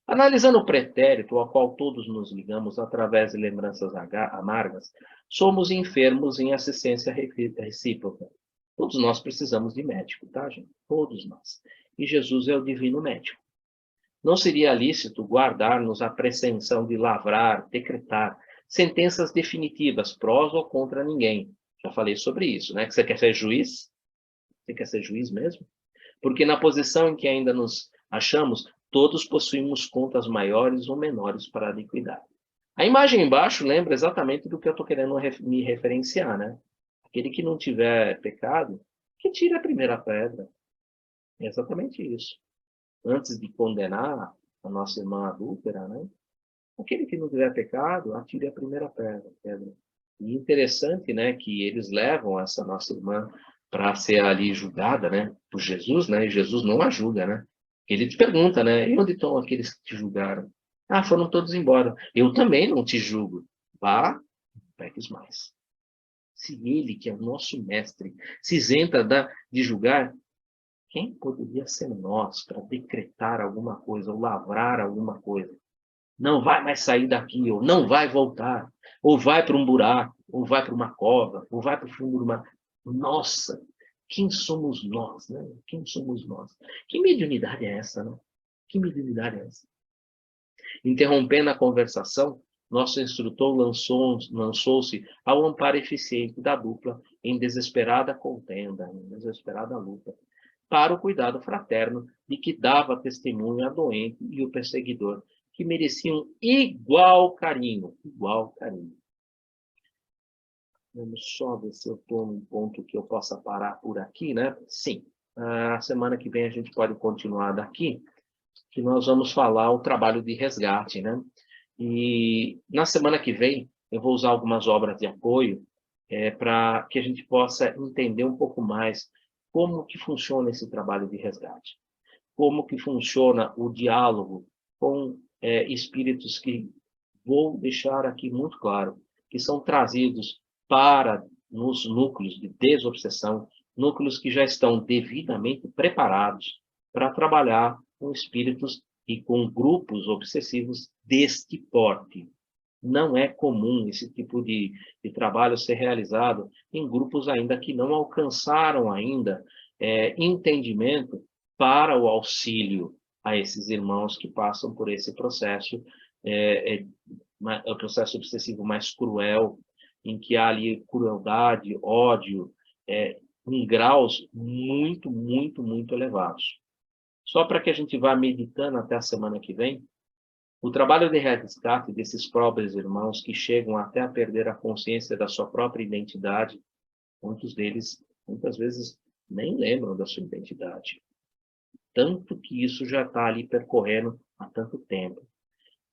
A: analisando o pretérito ao qual todos nos ligamos através de lembranças amargas, somos enfermos em assistência recíproca. Todos nós precisamos de médico, tá, gente? Todos nós. E Jesus é o divino médico. Não seria lícito guardar-nos a pretensão de lavrar, decretar sentenças definitivas, prós ou contra ninguém. Já falei sobre isso, né? Que você quer ser juiz? Você quer ser juiz mesmo? Porque na posição em que ainda nos achamos, todos possuímos contas maiores ou menores para liquidar. A imagem embaixo lembra exatamente do que eu estou querendo me referenciar, né? Aquele que não tiver pecado, que tire a primeira pedra. É exatamente isso. Antes de condenar a nossa irmã adúltera, né? Aquele que não tiver pecado, atire a primeira pedra. E interessante, né, que eles levam essa nossa irmã para ser ali julgada, né, por Jesus, né? E Jesus não a julga, né? Ele te pergunta, né? E onde estão aqueles que te julgaram? Ah, foram todos embora. Eu também não te julgo. Vá, não peques mais. Se ele, que é o nosso mestre, se isenta de julgar, quem poderia ser nós para decretar alguma coisa ou lavrar alguma coisa? Não vai mais sair daqui, ou não vai voltar, ou vai para um buraco, ou vai para uma cova, ou vai para o fundo de uma... Nossa, quem somos nós, né? Quem somos nós? Que mediunidade é essa, né? Que mediunidade é essa? Interrompendo a conversação, nosso instrutor lançou-se ao amparo eficiente da dupla em desesperada contenda, em desesperada luta, para o cuidado fraterno de que dava testemunho a doente e o perseguidor, que mereciam igual carinho, igual carinho. Vamos só ver se eu estou num ponto que eu possa parar por aqui, né? Sim. A semana que vem a gente pode continuar daqui, que nós vamos falar o trabalho de resgate, né? E na semana que vem eu vou usar algumas obras de apoio para que a gente possa entender um pouco mais como que funciona esse trabalho de resgate, como que funciona o diálogo com espíritos que vou deixar aqui muito claro, que são trazidos para nos núcleos de desobsessão, núcleos que já estão devidamente preparados para trabalhar com espíritos e com grupos obsessivos deste porte. Não é comum esse tipo de trabalho ser realizado em grupos ainda que não alcançaram ainda entendimento para o auxílio a esses irmãos que passam por esse processo, o processo obsessivo mais cruel, em que há ali crueldade, ódio, em graus muito, muito, muito elevados. Só para que a gente vá meditando até a semana que vem, o trabalho de resgate desses pobres irmãos que chegam até a perder a consciência da sua própria identidade, muitos deles, muitas vezes, nem lembram da sua identidade. Tanto que isso já está ali percorrendo há tanto tempo.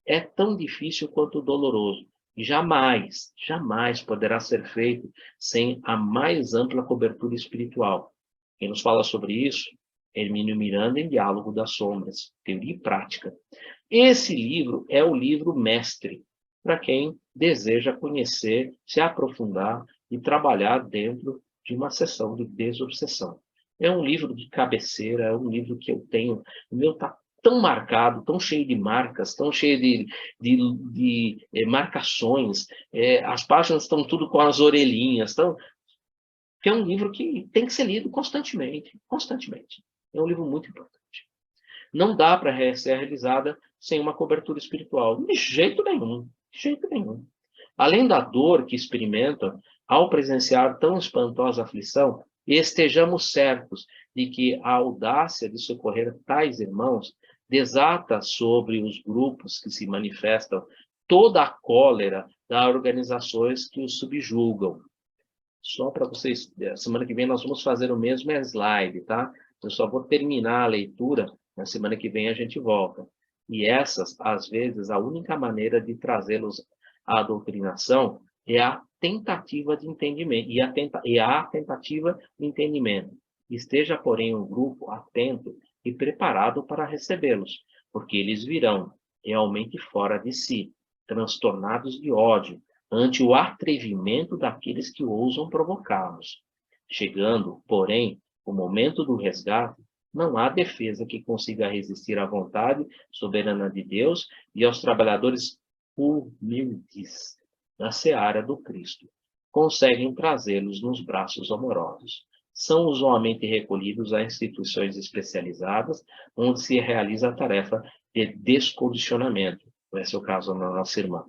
A: É tão difícil quanto doloroso. Jamais, jamais poderá ser feito sem a mais ampla cobertura espiritual. Quem nos fala sobre isso? Hermínio Miranda em Diálogo das Sombras, Teoria e Prática. Esse livro é o livro mestre para quem deseja conhecer, se aprofundar e trabalhar dentro de uma sessão de desobsessão. É um livro de cabeceira, é um livro que eu tenho, o meu está tão marcado, tão cheio de marcas, tão cheio de marcações, as páginas estão tudo com as orelhinhas, que é um livro que tem que ser lido constantemente, constantemente. É um livro muito importante. Não dá para ser realizada sem uma cobertura espiritual, de jeito nenhum, de jeito nenhum. Além da dor que experimentam ao presenciar tão espantosa aflição, estejamos certos de que a audácia de socorrer tais irmãos desata sobre os grupos que se manifestam toda a cólera das organizações que os subjugam. Só para vocês, semana que vem nós vamos fazer o mesmo slide, tá? Eu só vou terminar a leitura, na semana que vem a gente volta. E essas, às vezes, a única maneira de trazê-los à doutrinação é a tentativa de entendimento, e a tentativa de entendimento. Esteja, porém, um grupo atento e preparado para recebê-los, porque eles virão realmente fora de si, transtornados de ódio, ante o atrevimento daqueles que ousam provocá-los. Chegando, porém, o momento do resgate, não há defesa que consiga resistir à vontade soberana de Deus e aos trabalhadores humildes da seara do Cristo. Conseguem trazê-los nos braços amorosos. São usualmente recolhidos a instituições especializadas, onde se realiza a tarefa de descondicionamento. Esse é o caso da nossa irmã.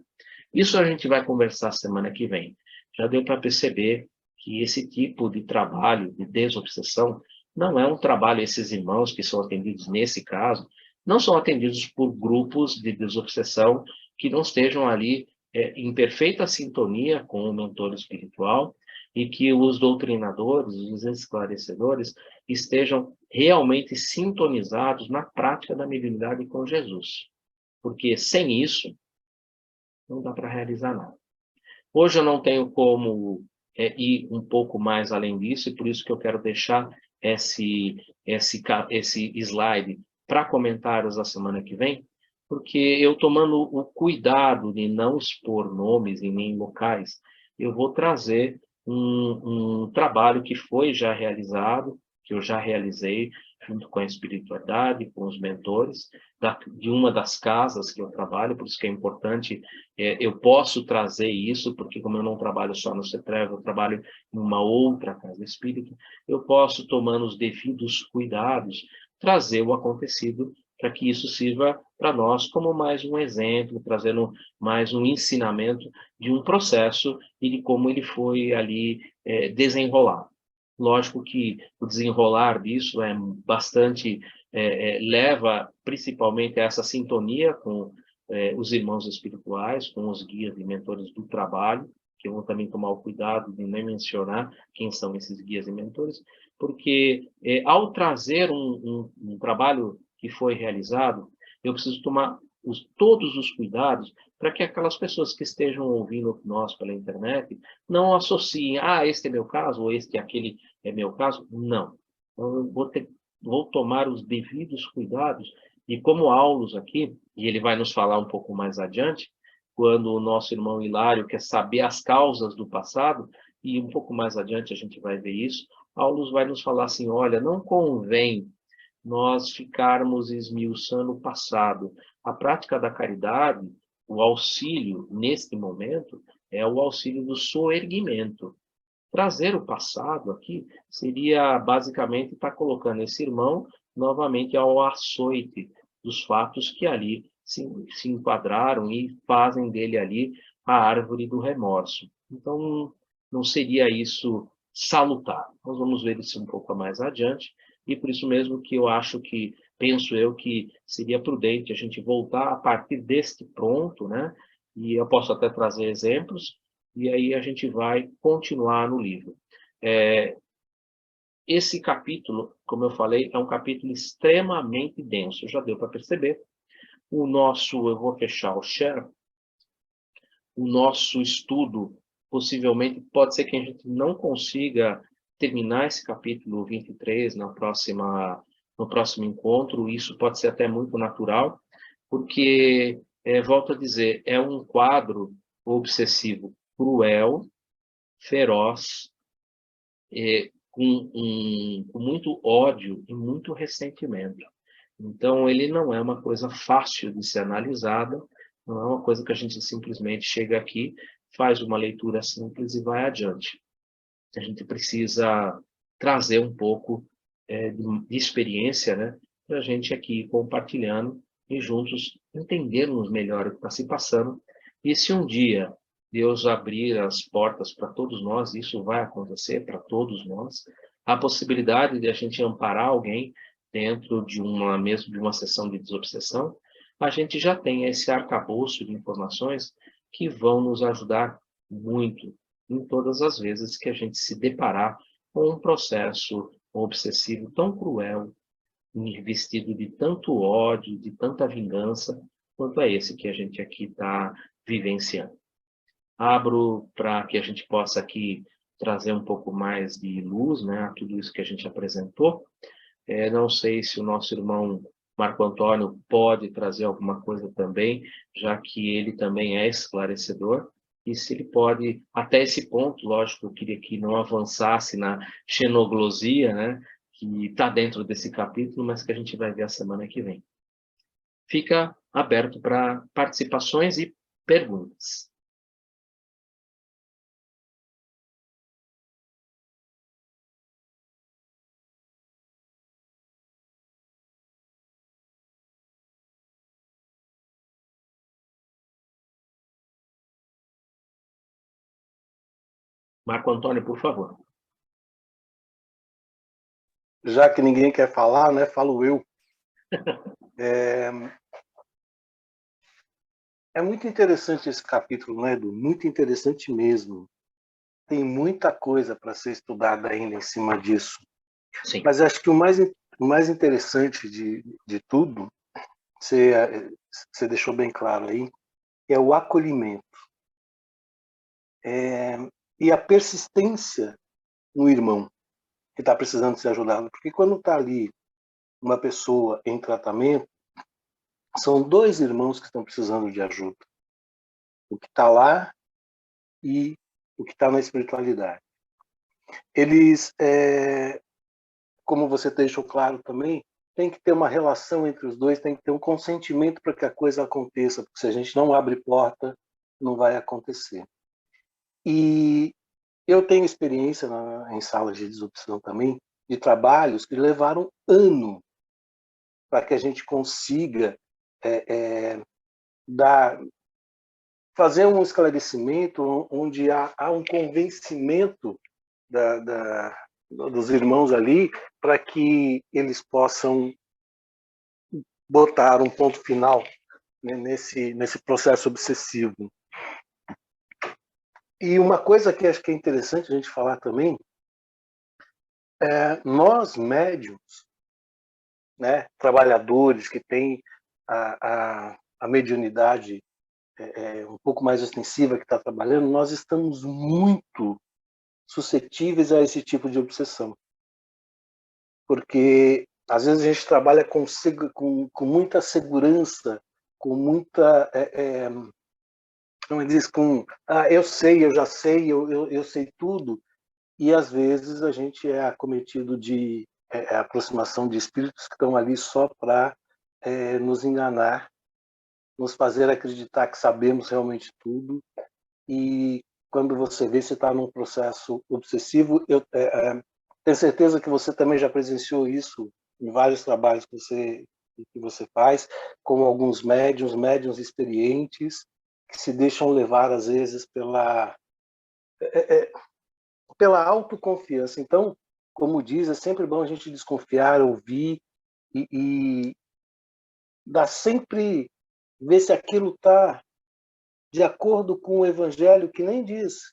A: Isso a gente vai conversar semana que vem. Já deu para perceber que esse tipo de trabalho de desobsessão não é um trabalho, esses irmãos que são atendidos nesse caso, não são atendidos por grupos de desobsessão que não estejam ali em perfeita sintonia com o mentor espiritual e que os doutrinadores, os esclarecedores, estejam realmente sintonizados na prática da mediunidade com Jesus. Porque sem isso, não dá para realizar nada. Hoje eu não tenho como ir um pouco mais além disso, e por isso que eu quero deixar esse slide para comentários da semana que vem, porque eu tomando o cuidado de não expor nomes e nem locais, eu vou trazer um trabalho que foi já realizado, que eu já realizei, junto com a espiritualidade, com os mentores, de uma das casas que eu trabalho, por isso que é importante, eu posso trazer isso, porque como eu não trabalho só no CETREV, eu trabalho em uma outra casa espírita, eu posso, tomando os devidos cuidados, trazer o acontecido para que isso sirva para nós como mais um exemplo, trazendo mais um ensinamento de um processo e de como ele foi ali desenrolado. Lógico que o desenrolar disso é bastante, leva principalmente a essa sintonia com os irmãos espirituais, com os guias e mentores do trabalho, que eu vou também tomar o cuidado de nem mencionar quem são esses guias e mentores, porque ao trazer um trabalho que foi realizado, eu preciso tomar todos os cuidados para que aquelas pessoas que estejam ouvindo nós pela internet não associem, este é meu caso, ou este e aquele é meu caso. Não. Eu vou tomar os devidos cuidados, e como Aulus aqui, e ele vai nos falar um pouco mais adiante, quando o nosso irmão Hilário quer saber as causas do passado, e um pouco mais adiante a gente vai ver isso, Aulus vai nos falar assim, olha, não convém nós ficarmos esmiuçando o passado. A prática da caridade, o auxílio, neste momento, é o auxílio do soerguimento. Trazer o passado aqui seria, basicamente, estar colocando esse irmão novamente ao açoite dos fatos que ali se enquadraram e fazem dele ali a árvore do remorso. Então, não seria isso salutar. Nós vamos ver isso um pouco mais adiante, e por isso mesmo que eu acho que, penso eu, que seria prudente a gente voltar a partir deste ponto, né? E eu posso até trazer exemplos, e aí a gente vai continuar no livro. Esse capítulo, como eu falei, é um capítulo extremamente denso, já deu para perceber. Eu vou fechar o share, o nosso estudo, possivelmente, pode ser que a gente não consiga terminar esse capítulo 23 no próximo encontro, isso pode ser até muito natural, porque, volto a dizer, é um quadro obsessivo cruel, feroz, com muito ódio e muito ressentimento. Então, ele não é uma coisa fácil de ser analisada, não é uma coisa que a gente simplesmente chega aqui, faz uma leitura simples e vai adiante. A gente precisa trazer um pouco de experiência, né, para a gente aqui ir compartilhando e juntos entendermos melhor o que está se passando. E se um dia Deus abrir as portas para todos nós, isso vai acontecer para todos nós, a possibilidade de a gente amparar alguém dentro mesmo de uma sessão de desobsessão, a gente já tem esse arcabouço de informações que vão nos ajudar muito em todas as vezes que a gente se deparar com um processo obsessivo tão cruel, investido de tanto ódio, de tanta vingança, quanto é esse que a gente aqui está vivenciando. Abro para que a gente possa aqui trazer um pouco mais de luz, né, a tudo isso que a gente apresentou. Não sei se o nosso irmão Marco Antônio pode trazer alguma coisa também, já que ele também é esclarecedor, e se ele pode, até esse ponto, lógico, eu queria que não avançasse na xenoglosia, né, que está dentro desse capítulo, mas que a gente vai ver a semana que vem. Fica aberto para participações e perguntas. Marco Antônio, por favor.
B: Já que ninguém quer falar, né, falo eu. É muito interessante esse capítulo, né, Edu? Muito interessante mesmo. Tem muita coisa para ser estudada ainda em cima disso.
A: Sim.
B: Mas acho que o mais interessante de tudo, você deixou bem claro aí, é o acolhimento. E a persistência no irmão que está precisando ser ajudado. Porque quando está ali uma pessoa em tratamento, são dois irmãos que estão precisando de ajuda. O que está lá e o que está na espiritualidade. Eles, como você deixou claro também, tem que ter uma relação entre os dois, tem que ter um consentimento para que a coisa aconteça, porque se a gente não abre porta, não vai acontecer. E eu tenho experiência em salas de desopção também, de trabalhos que levaram ano para que a gente consiga fazer um esclarecimento onde há um convencimento dos irmãos ali para que eles possam botar um ponto final, né, nesse processo obsessivo. E uma coisa que acho que é interessante a gente falar também nós médiums, né, trabalhadores que têm a mediunidade um pouco mais ostensiva que está trabalhando, nós estamos muito suscetíveis a esse tipo de obsessão. Porque às vezes a gente trabalha com muita segurança, com muita... como diz, eu sei, eu já sei, eu sei tudo, e às vezes a gente é acometido de aproximação de espíritos que estão ali só para nos enganar, nos fazer acreditar que sabemos realmente tudo, e quando você vê, você está num processo obsessivo. Eu tenho certeza que você também já presenciou isso em vários trabalhos que você faz, com alguns médiums experientes, que se deixam levar, às vezes, pela autoconfiança. Então, como diz, é sempre bom a gente desconfiar, ouvir e dar sempre, ver se aquilo está de acordo com o evangelho, que nem diz,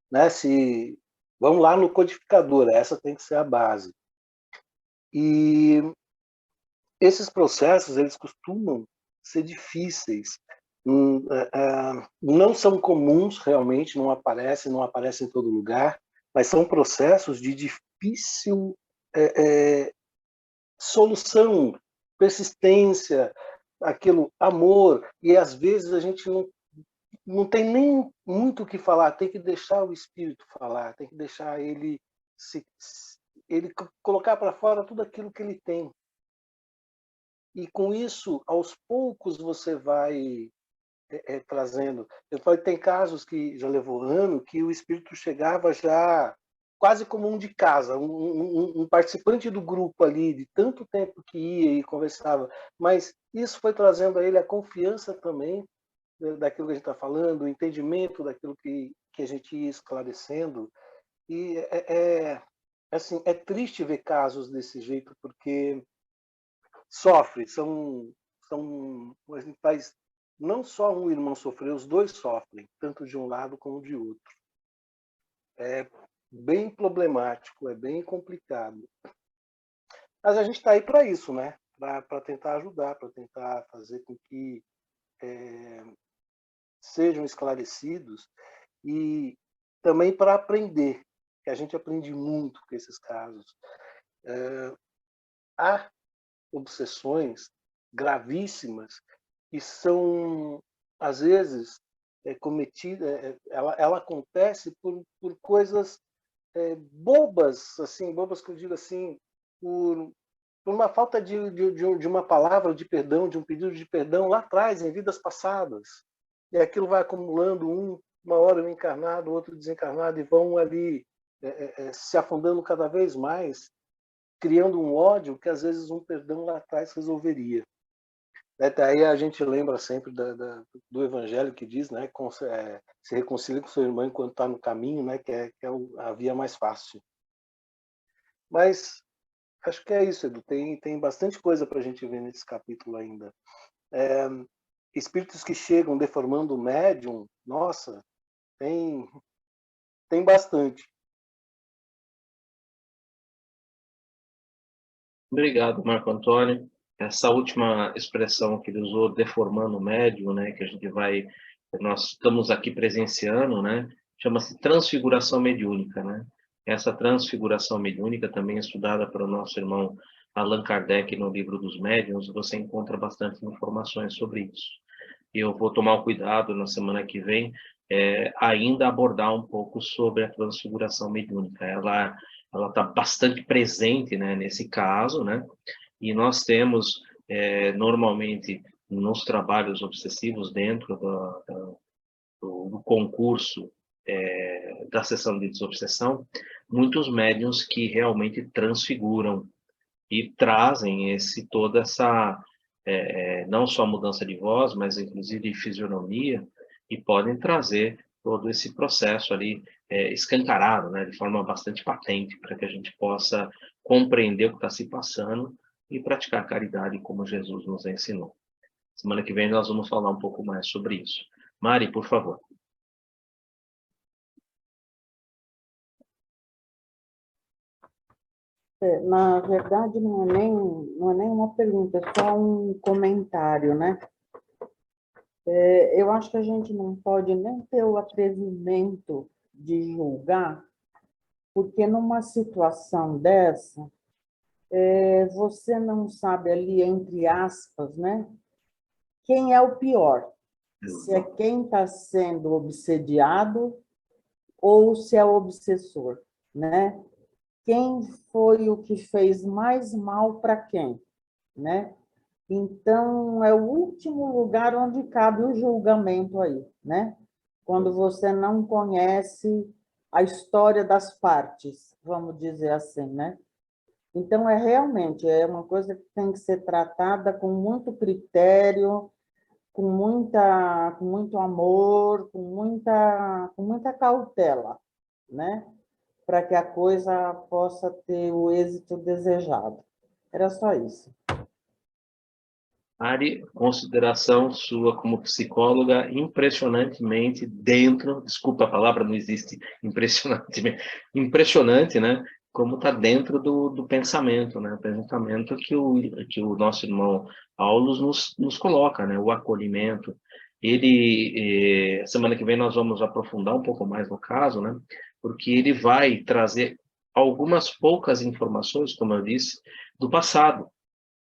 B: né, se vamos lá no codificador, essa tem que ser a base. E esses processos, eles costumam ser difíceis, não são comuns realmente, não aparecem em todo lugar, mas são processos de difícil solução, persistência, aquilo, amor, e às vezes a gente não tem nem muito o que falar, tem que deixar o espírito falar, tem que deixar ele ele colocar para fora tudo aquilo que ele tem. E com isso, aos poucos, você vai trazendo. Eu falei, tem casos que já levou ano, que o espírito chegava já quase como um de casa, um participante do grupo ali, de tanto tempo que ia e conversava. Mas isso foi trazendo a ele a confiança também daquilo que a gente está falando, o entendimento daquilo que a gente ia esclarecendo. E assim, é triste ver casos desse jeito, porque sofre, a gente faz, não só um irmão sofrer, os dois sofrem, tanto de um lado como de outro. É bem problemático, é bem complicado. Mas a gente está aí para isso, né? Para tentar ajudar, para tentar fazer com que sejam esclarecidos e também para aprender, que a gente aprende muito com esses casos. Há obsessões gravíssimas que são, às vezes, cometidas, ela acontece por coisas bobas, assim, bobas que eu digo assim, por uma falta de uma palavra de perdão, de um pedido de perdão lá atrás, em vidas passadas. E aquilo vai acumulando, uma hora encarnado, outro desencarnado, e vão ali se afundando cada vez mais, criando um ódio que às vezes um perdão lá atrás resolveria. Até aí a gente lembra sempre do Evangelho que diz, né, se reconcilia com seu irmão enquanto está no caminho, né, que é a via mais fácil. Mas acho que é isso, Edu. Tem bastante coisa para a gente ver nesse capítulo ainda. Espíritos que chegam deformando o médium, nossa, tem bastante.
A: Obrigado, Marco Antônio. Essa última expressão que ele usou, deformando o médium, né, nós estamos aqui presenciando, né, chama-se transfiguração mediúnica, né? Essa transfiguração mediúnica também é estudada pelo nosso irmão Allan Kardec no livro dos Médiuns. Você encontra bastante informações sobre isso. E eu vou tomar o cuidado na semana que vem ainda abordar um pouco sobre a transfiguração mediúnica. Ela está bastante presente, né, nesse caso, né? E nós temos, normalmente, nos trabalhos obsessivos, dentro do concurso da sessão de desobsessão, muitos médiuns que realmente transfiguram e trazem toda essa, não só mudança de voz, mas inclusive de fisionomia, e podem trazer todo esse processo ali escancarado, né, de forma bastante patente, para que a gente possa compreender o que está se passando e praticar a caridade como Jesus nos ensinou. Semana que vem nós vamos falar um pouco mais sobre isso. Mari, por favor.
C: Na verdade, não é nem uma pergunta, é só um comentário, né? Eu acho que a gente não pode nem ter o atrevimento de julgar, porque numa situação dessa, você não sabe ali, entre aspas, né? Quem é o pior? Se é quem está sendo obsediado ou se é o obsessor, né? Quem foi o que fez mais mal para quem, né? Então, é o último lugar onde cabe o julgamento aí, né? Quando você não conhece a história das partes, vamos dizer assim, né? Então, realmente uma coisa que tem que ser tratada com muito critério, com muito amor, com muita cautela, né? Para que a coisa possa ter o êxito desejado. Era só isso.
A: Ari, consideração sua como psicóloga impressionantemente desculpa a palavra, não existe, impressionante, né? Como está dentro do pensamento, né? O pensamento que o nosso irmão Aulus nos coloca, né? O acolhimento. Semana que vem nós vamos aprofundar um pouco mais no caso, né? Porque ele vai trazer algumas poucas informações, como eu disse, do passado,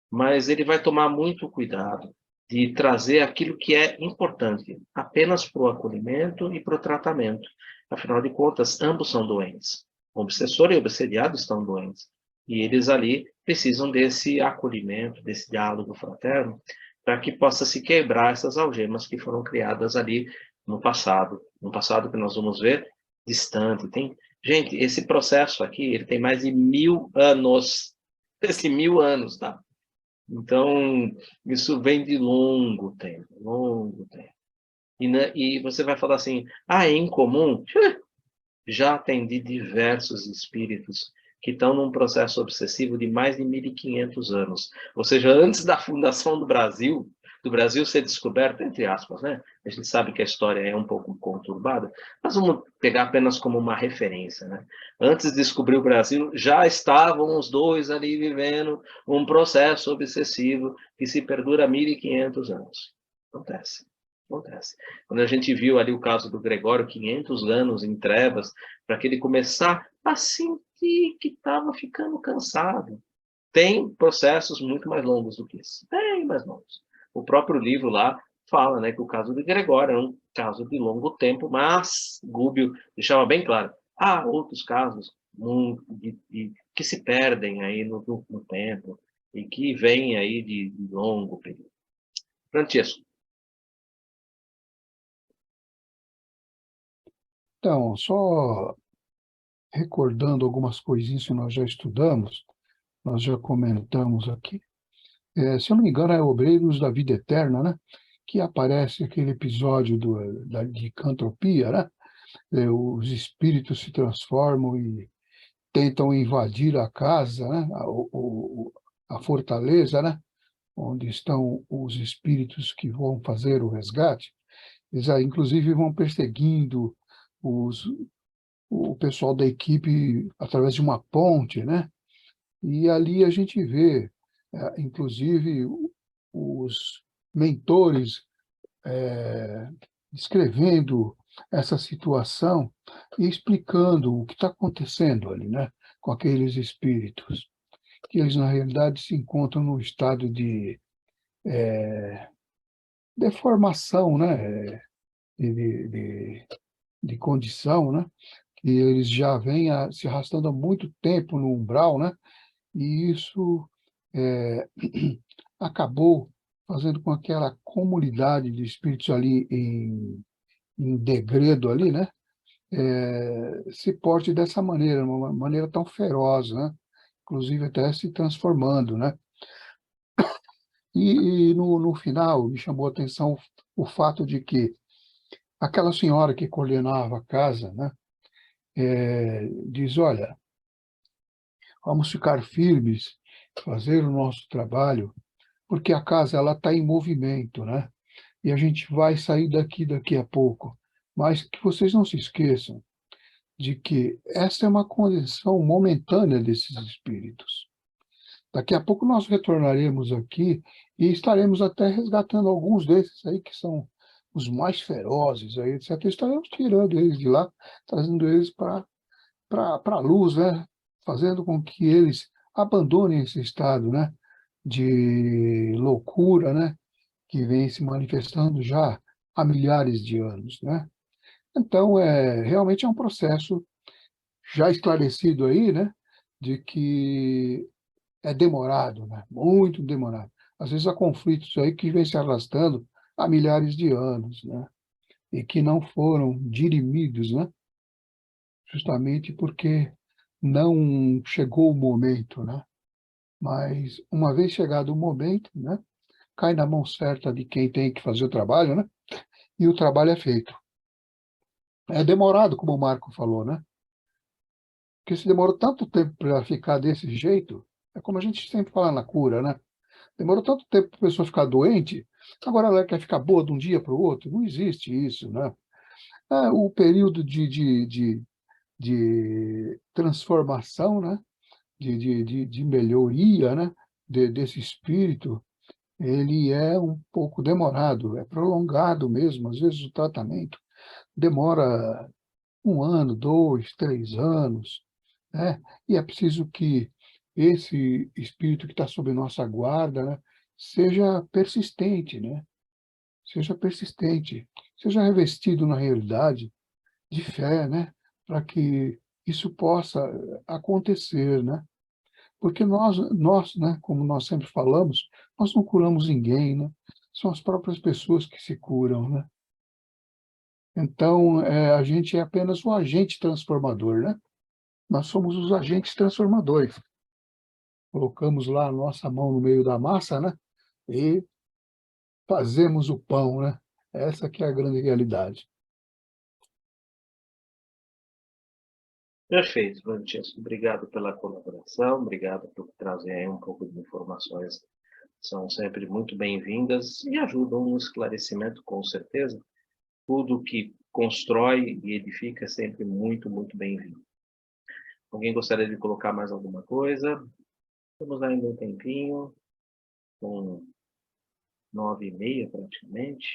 A: mas ele vai tomar muito cuidado de trazer aquilo que é importante apenas para o acolhimento e para o tratamento. Afinal de contas, ambos são doentes. O obsessor e o obsediado estão doentes. E eles ali precisam desse acolhimento, desse diálogo fraterno, para que possa se quebrar essas algemas que foram criadas ali no passado que nós vamos ver distante. Gente, esse processo aqui, ele tem mais de 1000 anos. Esse 1000 anos, tá? Então, isso vem de longo tempo, longo tempo. E você vai falar assim, é incomum? Já atendi diversos espíritos que estão num processo obsessivo de mais de 1500 anos. Ou seja, antes da fundação do Brasil ser descoberto, entre aspas, né? A gente sabe que a história é um pouco conturbada, mas vamos pegar apenas como uma referência, né? Antes de descobrir o Brasil, já estavam os dois ali vivendo um processo obsessivo que se perdura há 1500 anos. Acontece. Quando a gente viu ali o caso do Gregório, 500 anos em trevas, para que ele começar a sentir que estava ficando cansado. Tem processos muito mais longos do que isso. Bem mais longos. O próprio livro lá fala, né, que o caso de Gregório é um caso de longo tempo, mas Gúbio deixava bem claro, há outros casos que se perdem aí no tempo e que vêm aí de longo período. Francesco.
D: Então, só recordando algumas coisinhas que nós já estudamos, nós já comentamos aqui. se eu não me engano, é Obreiros da Vida Eterna, né? Que aparece aquele episódio de Cantropia, né? Os espíritos se transformam e tentam invadir a casa, né? A fortaleza, né? Onde estão os espíritos que vão fazer o resgate. Eles, inclusive, vão perseguindo o pessoal da equipe através de uma ponte, né? E ali a gente vê, inclusive, os mentores descrevendo essa situação e explicando o que está acontecendo ali, né? Com aqueles espíritos, que eles, na realidade, se encontram num estado de deformação, né? De condição, né? Que eles já vêm se arrastando há muito tempo no umbral, né? E isso acabou fazendo com que aquela comunidade de espíritos ali em degredo ali, né? Se porte dessa maneira, uma maneira tão feroz, né? Inclusive até se transformando, né? E no final me chamou a atenção o fato de que aquela senhora que coordenava a casa, né? Diz, olha, vamos ficar firmes, fazer o nosso trabalho, porque a casa ela está em movimento, né? E a gente vai sair daqui a pouco. Mas que vocês não se esqueçam de que essa é uma condição momentânea desses espíritos. Daqui a pouco nós retornaremos aqui e estaremos até resgatando alguns desses aí que são os mais ferozes, aí, etc. Estaremos tirando eles de lá, trazendo eles para a luz, né? Fazendo com que eles abandonem esse estado, né? De loucura, né? Que vem se manifestando já há milhares de anos, né? Então, realmente é um processo já esclarecido aí, né? De que é demorado, né? Muito demorado. Às vezes há conflitos aí que vêm se arrastando há milhares de anos, né? E que não foram dirimidos, né? Justamente porque não chegou o momento, né? Mas uma vez chegado o momento, né? Cai na mão certa de quem tem que fazer o trabalho, né? E o trabalho é feito. É demorado, como o Marco falou, né? Porque se demorou tanto tempo para ficar desse jeito, é como a gente sempre fala na cura, né? Demorou tanto tempo para a pessoa ficar doente, agora ela quer ficar boa de um dia para o outro. Não existe isso, né? O período de transformação, né? De melhoria, né? Desse espírito, ele é um pouco demorado, é prolongado mesmo. Às vezes o tratamento demora 1 ano, 2, 3 anos, né? E é preciso que esse espírito que está sob nossa guarda, né, seja persistente, né? Seja persistente, seja revestido na realidade de fé, né? Para que isso possa acontecer, né? Porque nós, né, como nós sempre falamos, nós não curamos ninguém, né? São as próprias pessoas que se curam, né? Então, a gente é apenas o agente transformador, né? Nós somos os agentes transformadores. Colocamos lá a nossa mão no meio da massa, né? E fazemos o pão, né? Essa que é a grande realidade.
A: Perfeito, Francesco. Obrigado pela colaboração, obrigado por trazer aí um pouco de informações. São sempre muito bem-vindas e ajudam no esclarecimento, com certeza. Tudo que constrói e edifica é sempre muito, muito bem-vindo. Alguém gostaria de colocar mais alguma coisa? Temos ainda um tempinho, com 9h30 praticamente.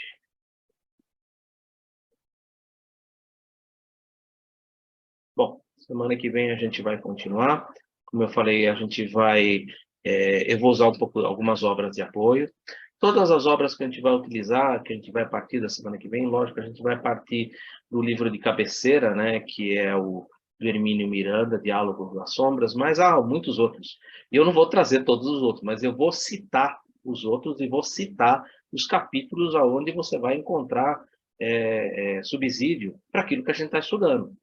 A: Bom, semana que vem a gente vai continuar. Como eu falei, a gente vai... eu vou usar um pouco algumas obras de apoio. Todas as obras que a gente vai utilizar, que a gente vai partir da semana que vem, lógico, a gente vai partir do livro de cabeceira, né, que é o do Hermínio Miranda, Diálogo das Sombras, mas há muitos outros. E eu não vou trazer todos os outros, mas eu vou citar os outros e vou citar os capítulos aonde você vai encontrar subsídio para aquilo que a gente está estudando.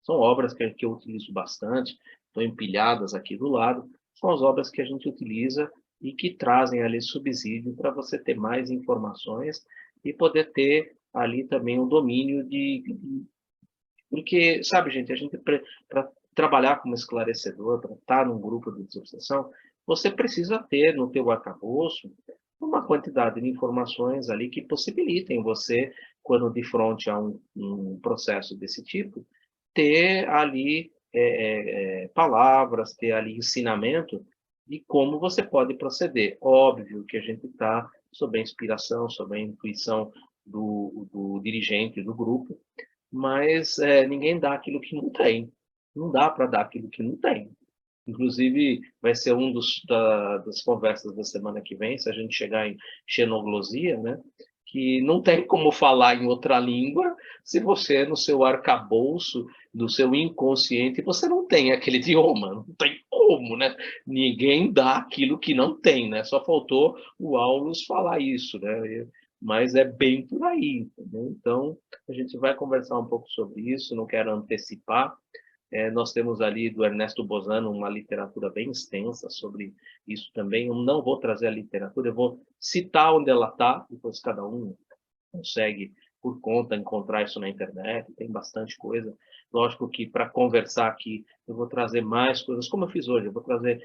A: São obras que eu utilizo bastante, estão empilhadas aqui do lado, são as obras que a gente utiliza e que trazem ali subsídio para você ter mais informações e poder ter ali também um domínio porque, sabe, gente, a gente, para trabalhar como esclarecedor, para estar num grupo de desobsessão, você precisa ter no teu arcabouço uma quantidade de informações ali que possibilitem você, quando de frente a um processo desse tipo, ter ali palavras, ter ali ensinamento de como você pode proceder. Óbvio que a gente está sob a inspiração, sob a intuição do dirigente do grupo, mas ninguém dá aquilo que não tem. Não dá para dar aquilo que não tem. Inclusive, vai ser das conversas da semana que vem, se a gente chegar em xenoglosia, né? Que não tem como falar em outra língua se você, no seu arcabouço, no seu inconsciente, você não tem aquele idioma. Não tem como, né? Ninguém dá aquilo que não tem, né? Só faltou o Aulus falar isso, né? Mas é bem por aí, entendeu? Então, a gente vai conversar um pouco sobre isso, não quero antecipar. Nós temos ali do Ernesto Bozano uma literatura bem extensa sobre isso também. Eu não vou trazer a literatura, eu vou citar onde ela está, depois cada um consegue, por conta, encontrar isso na internet, tem bastante coisa. Lógico que para conversar aqui, eu vou trazer mais coisas, como eu fiz hoje, eu vou trazer,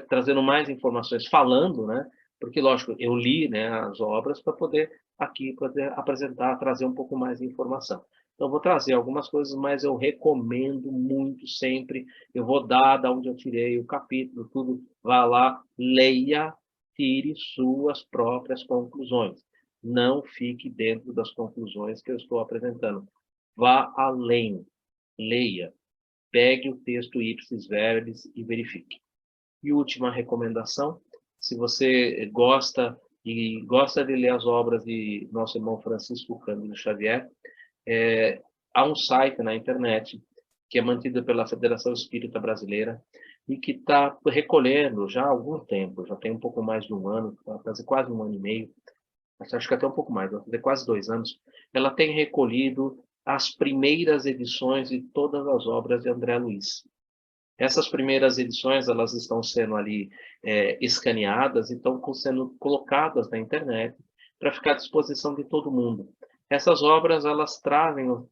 A: trazendo mais informações, falando, né? Porque, lógico, eu li, né, as obras para poder aqui poder apresentar, trazer um pouco mais de informação. Então, vou trazer algumas coisas, mas eu recomendo muito sempre. Eu vou dar da onde eu tirei o capítulo, tudo. Vá lá, leia, tire suas próprias conclusões. Não fique dentro das conclusões que eu estou apresentando. Vá além, leia, pegue o texto ipsis verbis e verifique. E última recomendação, se você gosta de ler as obras de nosso irmão Francisco Cândido Xavier, há um site na internet que é mantido pela Federação Espírita Brasileira e que está recolhendo já há algum tempo, já tem um pouco mais de um ano, vai fazer quase um ano e meio, acho que até um pouco mais, vai fazer quase 2 anos, ela tem recolhido as primeiras edições de todas as obras de André Luiz. Essas primeiras edições, elas estão sendo ali escaneadas e estão sendo colocadas na internet para ficar à disposição de todo mundo. Essas obras, elas trazem os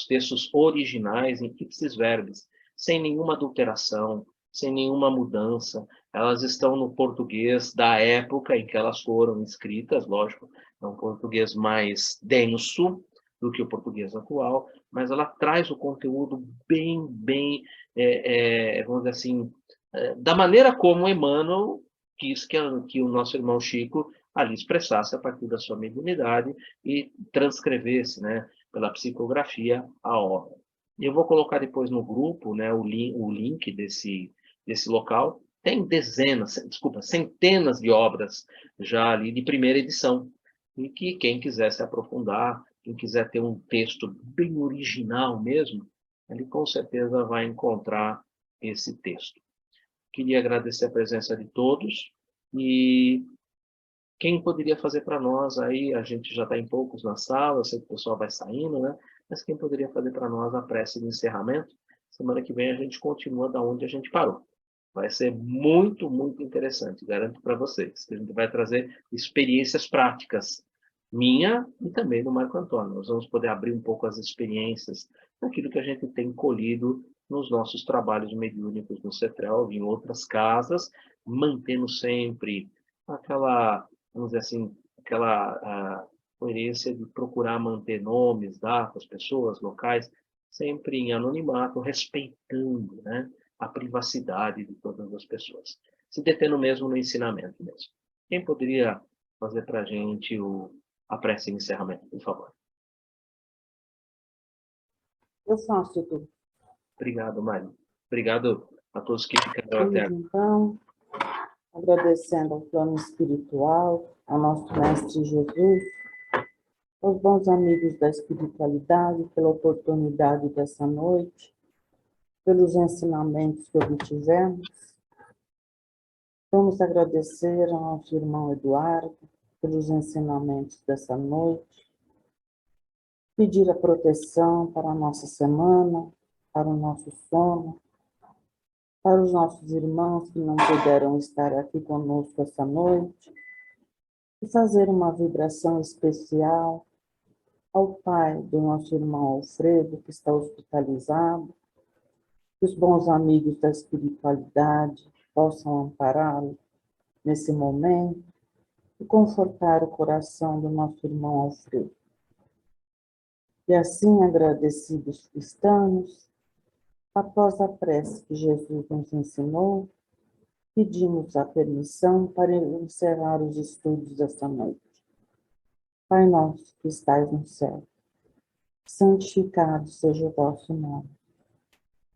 A: textos originais em ipsis verbis, sem nenhuma adulteração, sem nenhuma mudança. Elas estão no português da época em que elas foram escritas, lógico, é um português mais denso do que o português atual, mas ela traz o conteúdo bem, vamos dizer assim, da maneira como Emmanuel quis que o nosso irmão Chico ali expressasse a partir da sua mediunidade e transcrevesse, né, pela psicografia a obra. Eu vou colocar depois no grupo, né, o link desse local. Tem centenas de obras já ali de primeira edição, e que quem quiser se aprofundar, quem quiser ter um texto bem original mesmo, ele com certeza vai encontrar esse texto. Queria agradecer a presença de todos e quem poderia fazer para nós aí, a gente já está em poucos na sala, eu sei que o pessoal vai saindo, né? Mas quem poderia fazer para nós a prece de encerramento? Semana que vem a gente continua da onde a gente parou. Vai ser muito, muito interessante, garanto para vocês. A gente vai trazer experiências práticas, minha e também do Marco Antônio. Nós vamos poder abrir um pouco as experiências daquilo que a gente tem colhido nos nossos trabalhos mediúnicos no CETRELV, em outras casas, mantendo sempre aquela, vamos dizer assim, aquela coerência de procurar manter nomes, datas, pessoas, locais, sempre em anonimato, respeitando, né, a privacidade de todas as pessoas. Se detendo mesmo no ensinamento mesmo. Quem poderia fazer para a gente a prece de encerramento, por favor?
C: Eu faço tudo.
A: Obrigado, Mário. Obrigado a todos que ficaram até
C: Vamos, então, agradecendo ao plano espiritual, ao nosso Mestre Jesus, aos bons amigos da espiritualidade, pela oportunidade dessa noite, pelos ensinamentos que obtivemos. Vamos agradecer ao nosso irmão Eduardo pelos ensinamentos dessa noite, pedir a proteção para a nossa semana, para o nosso sono, para os nossos irmãos que não puderam estar aqui conosco essa noite, e fazer uma vibração especial ao pai do nosso irmão Alfredo, que está hospitalizado, que os bons amigos da espiritualidade possam ampará-lo nesse momento e confortar o coração do nosso irmão Alfredo. E assim, agradecidos que estamos, após a prece que Jesus nos ensinou, pedimos a permissão para encerrar os estudos desta noite. Pai nosso que estais no céu, santificado seja o vosso nome.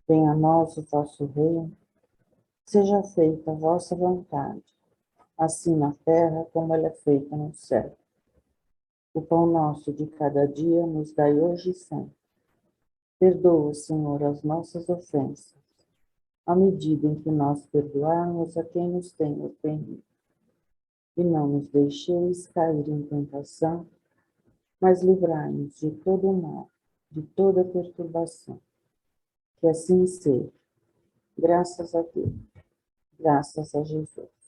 C: Venha a nós o vosso reino, seja feita a vossa vontade, assim na terra como ela é feita no céu. O pão nosso de cada dia nos dai hoje e sempre. Perdoa, Senhor, as nossas ofensas, à medida em que nós perdoarmos a quem nos tem ofendido. E não nos deixeis cair em tentação, mas livrai-nos de todo o mal, de toda perturbação. Que assim seja. Graças a Deus. Graças a Jesus.